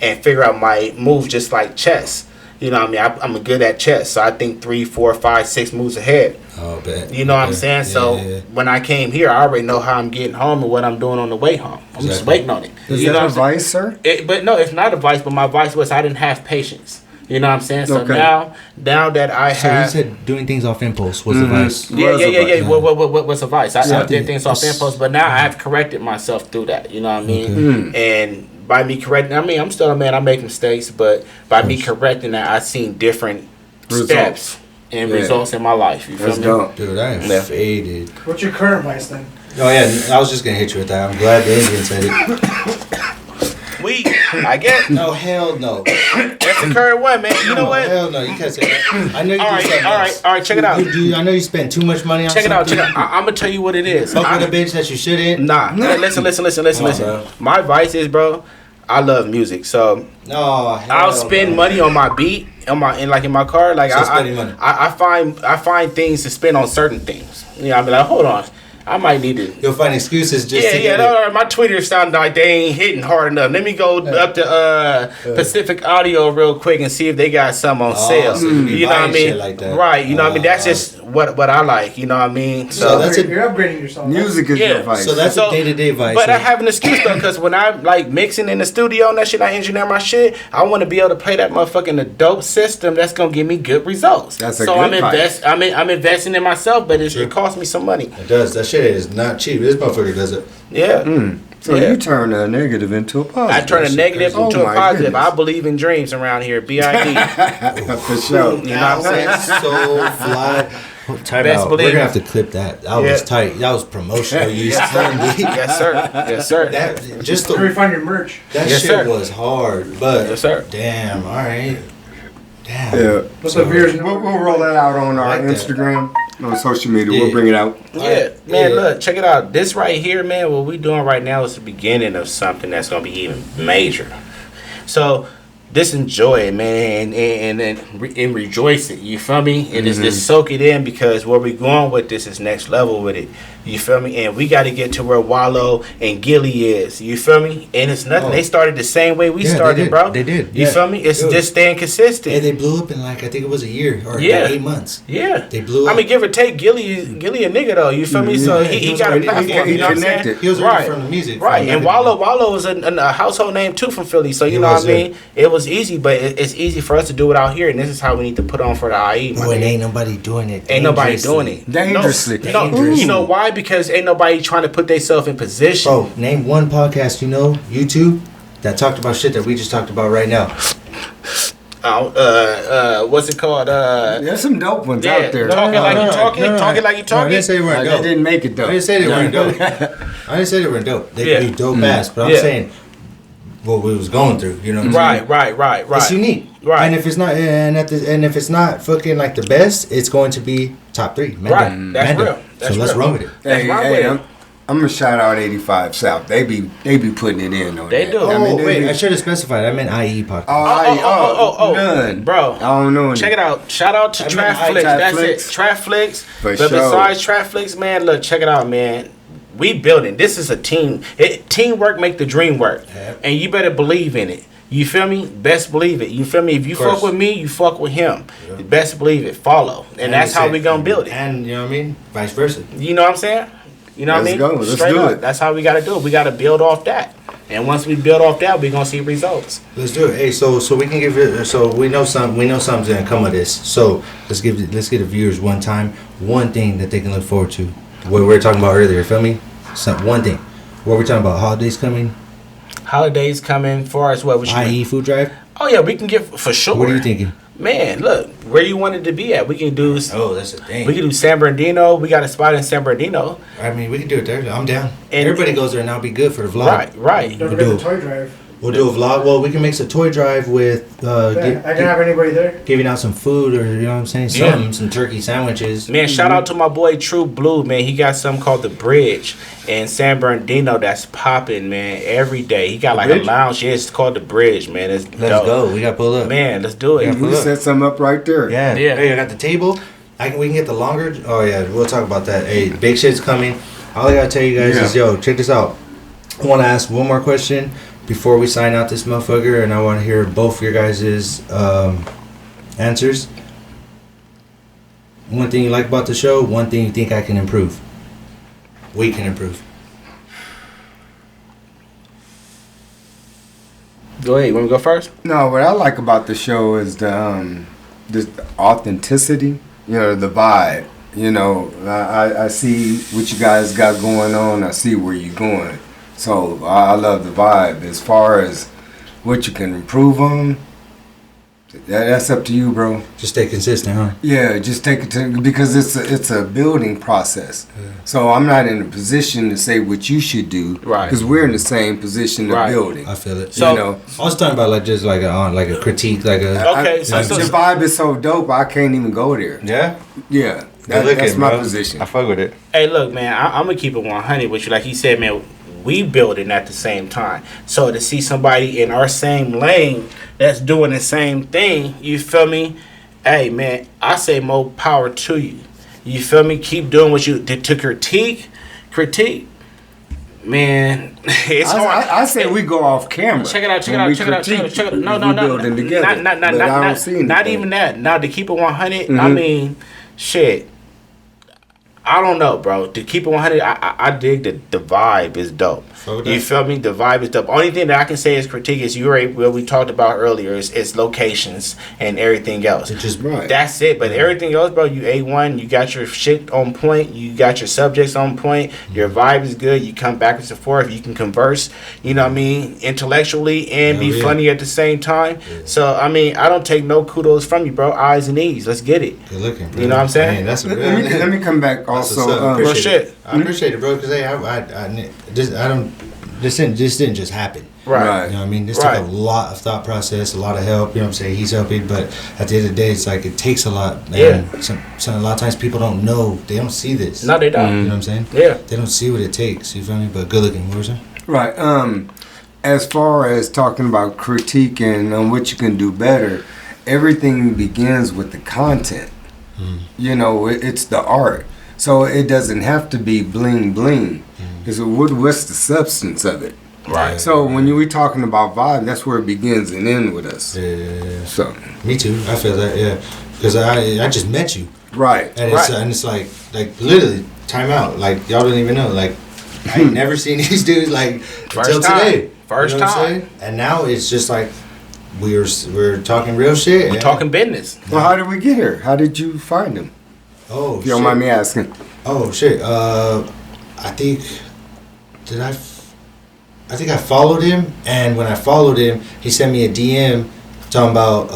and figure out my moves just like chess. You know what I mean? I'm good at chess, so I think 3, 4, 5, 6 moves ahead. Oh, bet. You know what I'm saying? So when I came here, I already know how I'm getting home and what I'm doing on the way home. I'm just waiting on it. Is that advice, sir? But no, it's not advice. But my advice was I didn't have patience. You know what I'm saying? So now that I have... So you said doing things off impulse was advice. Yeah. What's advice? I did things off impulse, but now I have corrected myself through that. You know what I mean? And by me correcting, I mean, I'm still a man. I make mistakes, but by me correcting that, I've seen different steps and results in my life. You feel me? Dope. Dude, I am faded. What's your current vice then? Oh, yeah. I was just going to hit you with that. I'm glad the Indian said it. Weed, I guess. No, hell no. That's the current one, man. You know what? Hell no. You can't say that. I know you All right. Check it out. I know you spend too much money on Check it out. I'm going to tell you what it is. Fuck with a bitch that you shouldn't. Nah. Listen. My advice is, bro, I love music, so I'll spend money on my beat, in my car. Like I find things to spend on certain things. You know, I'll be like, hold on, I might need to. You'll find excuses just to get it. My Twitter sound like they ain't hitting hard enough. Let me go up to Pacific Audio real quick and see if they got some on sale. So you know what I mean? Like that. Right. You know what I mean? That's just what I like. You know what I mean? So that's you're upgrading yourself. Music is your vice. So that's a day-to-day vice. But I have an excuse though, because when I'm like mixing in the studio and that shit, I engineer my shit. I want to be able to play that motherfucker in a dope system that's gonna give me good results. That's a good vice. I'm investing in myself, but it costs me some money. It does. That shit is not cheap. This motherfucker does it. Yeah. So you turn a negative into a positive. I turn a negative into a positive. Goodness. I believe in dreams around here. B.I.D. For sure. You know what I'm saying? So fly. Time Best out. We're believe gonna it. have to clip that. That was tight. That was promotional use. Yes, sir. Yes, sir. That just Where you find your merch? that Yes, shit sir. was hard, but Yes, sir. damn. All right. Damn. Yeah. What's the viewers? We'll roll that out on our Like that. Instagram, on social media. Yeah. We'll bring it out. Yeah, man, look, check it out. This right here, man, what we doing right now is the beginning of something that's going to be even major. So, just enjoy it, man, and rejoice it. You feel me? And just soak it in, because where we going with this is next level with it. You feel me? And we got to get to where Wallow and Gilly is. You feel me? And it's nothing. They started the same way we started, bro. They did. You feel me? It's just staying consistent. And they blew up in like I think it was a year or 8 months. Yeah. They blew up. I mean, give or take, Gilly a nigga though. You feel me? So he got a platform. he You know what I'm saying? connected. He was already from the music. Right, from and Wallow was a household name too from Philly. So you know what I mean? It was easy, but it's easy for us to do it out here, and this is how we need to put on for the IE. Boy, and ain't nobody doing it. Ain't nobody doing it Dangerously. No, you know why? Because ain't nobody trying to put themselves in position. Bro, name one podcast you know, YouTube, that talked about shit that we just talked about right now. What's it called? There's some dope ones out there. Talking like you talking. No, I didn't say they weren't dope. They didn't make it though. I didn't say they weren't dope. I didn't say they weren't dope. They could be dope ass, but I'm saying what we was going through. You know what I'm saying? Right. It's unique. Right. And if it's not, and if it's not fucking like the best, it's going to be top 3. Right. That's real. So let's run with it. Hey, I'm gonna shout out 85 South. They be putting it in on They that. do. Oh, I mean, wait, I should have specified. I meant IE podcast. None, bro. I don't know. Check it out. Shout out to Trapflix. That's it. Trapflix. But besides Trapflix, man, look, check it out, man. We building. This is a team. Teamwork make the dream work, and you better believe in it. You feel me? Best believe it. You feel me? If you fuck with me, you fuck with him. Yeah. Best believe it. Follow, and that's how we gonna build it. And you know what I mean? Vice versa. You know what I'm saying? You know what I mean? Let's go. Let's Straight do up. it. That's how we got to do it. We got to build off that. And once we build off that, we're going to see results. Let's do it. Hey, so we can give it. So we know something's gonna come of this. So let's get the viewers one thing that they can look forward to. What we were talking about earlier. Feel me? One thing. What we're talking about? Holidays coming. Holidays coming. Far as what? IE food drive. Oh yeah, we can get for sure. What are you thinking? Man, look, where you wanted to be at. We can do. Oh, that's the thing. We can do San Bernardino. We got a spot in San Bernardino. I mean, we can do it there. I'm down. And everybody goes there and I'll be good for the vlog. Right. Don't forget the toy drive. We'll do a vlog. Well, we can make a toy drive with. I can have anybody there. Giving out some food, or you know what I'm saying, some turkey sandwiches. Man, shout out to my boy True Blue, man. He got something called the Bridge in San Bernardino that's popping, man. Every day he got like a lounge. Yeah, it's called the Bridge, man. It's let's go. We got to pull up, man. Let's do it. We set some up right there. Yeah. Hey, I got the table. We can get the longer. Oh yeah, we'll talk about that. Hey, big shit's coming. All I gotta tell you guys is, yo, check this out. I want to ask one more question. before we sign out this motherfucker, and I want to hear both your guys' answers. One thing you like about the show, one thing you think I can improve. We can improve. Go ahead. You want me to go first? No, what I like about the show is the authenticity. You know, the vibe. You know, I see what you guys got going on. I see where you're going. So I love the vibe. As far as what you can improve on, that's up to you, bro. Just stay consistent, huh? Yeah, just take it to, because it's a building process. Yeah. So I'm not in a position to say what you should do, right? Because we're in the same position of building. I feel it. So, you know, I was talking about like just like a critique, like a okay. So the vibe is so dope, I can't even go there. Yeah, yeah. That's my position. I fuck with it. Hey, look, man, I'm gonna keep it 100 with you. Like he said, man, we building at the same time. So to see somebody in our same lane that's doing the same thing, you feel me? Hey, man, I say more power to you. You feel me? Keep doing what you did to critique, man. It's hard. I say we go off camera. Check it out. No. Building together. Not even that. Now to keep it 100, I mean, shit. I don't know, bro. To keep it 100, I dig that the vibe is dope. You feel me? The vibe is dope. Only thing that I can say is critique is what we talked about earlier is locations and everything else. It's just right. That's it. But everything else, bro, you A1, you got your shit on point, you got your subjects on point, your vibe is good, you come backwards and forth, you can converse, you know what I mean, intellectually and be funny at the same time. Yeah. So, I mean, I don't take no kudos from you, bro. Eyes and E's. Let's get it. Good looking, bro. You know what I'm saying? Man, that's let me come back also. I appreciate it, bro, because this didn't just happen. Right. You know what I mean? This took a lot of thought process, a lot of help. You know what I'm saying? He's helping, but at the end of the day, it's like it takes a lot. Man. Yeah. A lot of times people don't know. They don't see this. No, they don't. You know what I'm saying? Yeah. They don't see what it takes. You feel me? But good looking. What was that? Right. As far as talking about critique and what you can do better, everything begins with the content. You know, it's the art. So it doesn't have to be bling bling. It's what's the substance of it? Right. So when we talking about vibe, that's where it begins and ends with us. Yeah. So me too. I feel that. Yeah. Because I just met you. Right. And it's like literally time out. Like y'all don't even know. Like I ain't never seen these dudes like until today. First time. And now it's just like we're talking real shit. We're talking business. Well, how did we get here? How did you find him? Oh, if you don't mind me asking. Oh shit. I think I followed him, and when I followed him, he sent me a DM talking about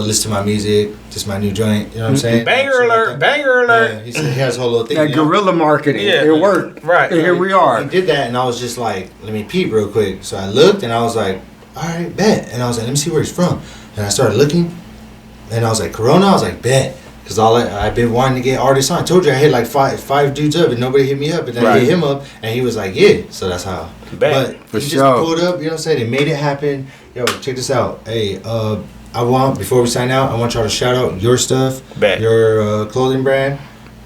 listen to my music, this is my new joint. You know what I'm saying? Banger alert! Yeah, he said he has a whole little thing. That guerrilla marketing. Yeah, it worked. Right. And here we are. He did that, and I was just like, let me peep real quick. So I looked, and I was like, all right, bet. And I was like, let me see where he's from. And I started looking, and I was like, Corona. I was like, bet. Because I've been wanting to get artists on. I told you I hit like five dudes up and nobody hit me up. And then I hit him up and he was like, yeah. So that's how. But for he sure. just pulled up, you know what I'm saying? They made it happen. Yo, check this out. Hey, before we sign out, I want y'all to shout out your stuff, your clothing brand,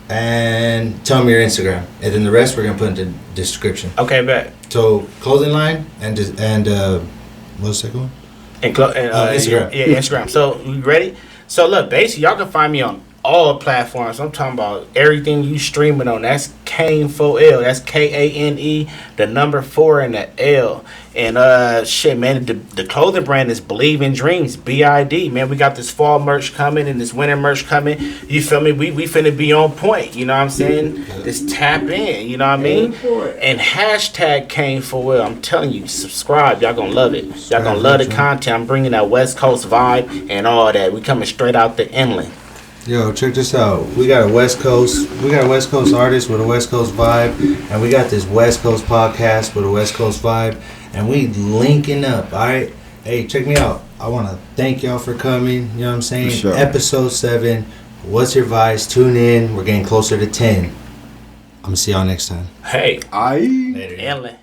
and tell me your Instagram. And then the rest we're going to put in the description. Okay, bet. So, clothing line and what's the second one? Instagram. Yeah, Instagram. So, you ready? So, look, basically, y'all can find me on all platforms. I'm talking about everything you streaming on. That's Kane4L. That's Kane, the number 4 and the L. And shit, man, the clothing brand is Believe in Dreams, BID. Man, we got this fall merch coming and this winter merch coming. You feel me? We finna be on point. You know what I'm saying? Just tap in. You know what I mean? And hashtag Kane4L. I'm telling you, subscribe. Y'all gonna love it. Y'all gonna love the content. I'm bringing that West Coast vibe and all that. We coming straight out the inland. Yo, check this out. We got a West Coast artist with a West Coast vibe, and we got this West Coast podcast with a West Coast vibe, and we linking up, all right? Hey, check me out. I want to thank y'all for coming, you know what I'm saying? Sure. Episode 7, What's Your Advice? Tune in. We're getting closer to 10. I'm going to see y'all next time. Hey. Aye. Later. Inland.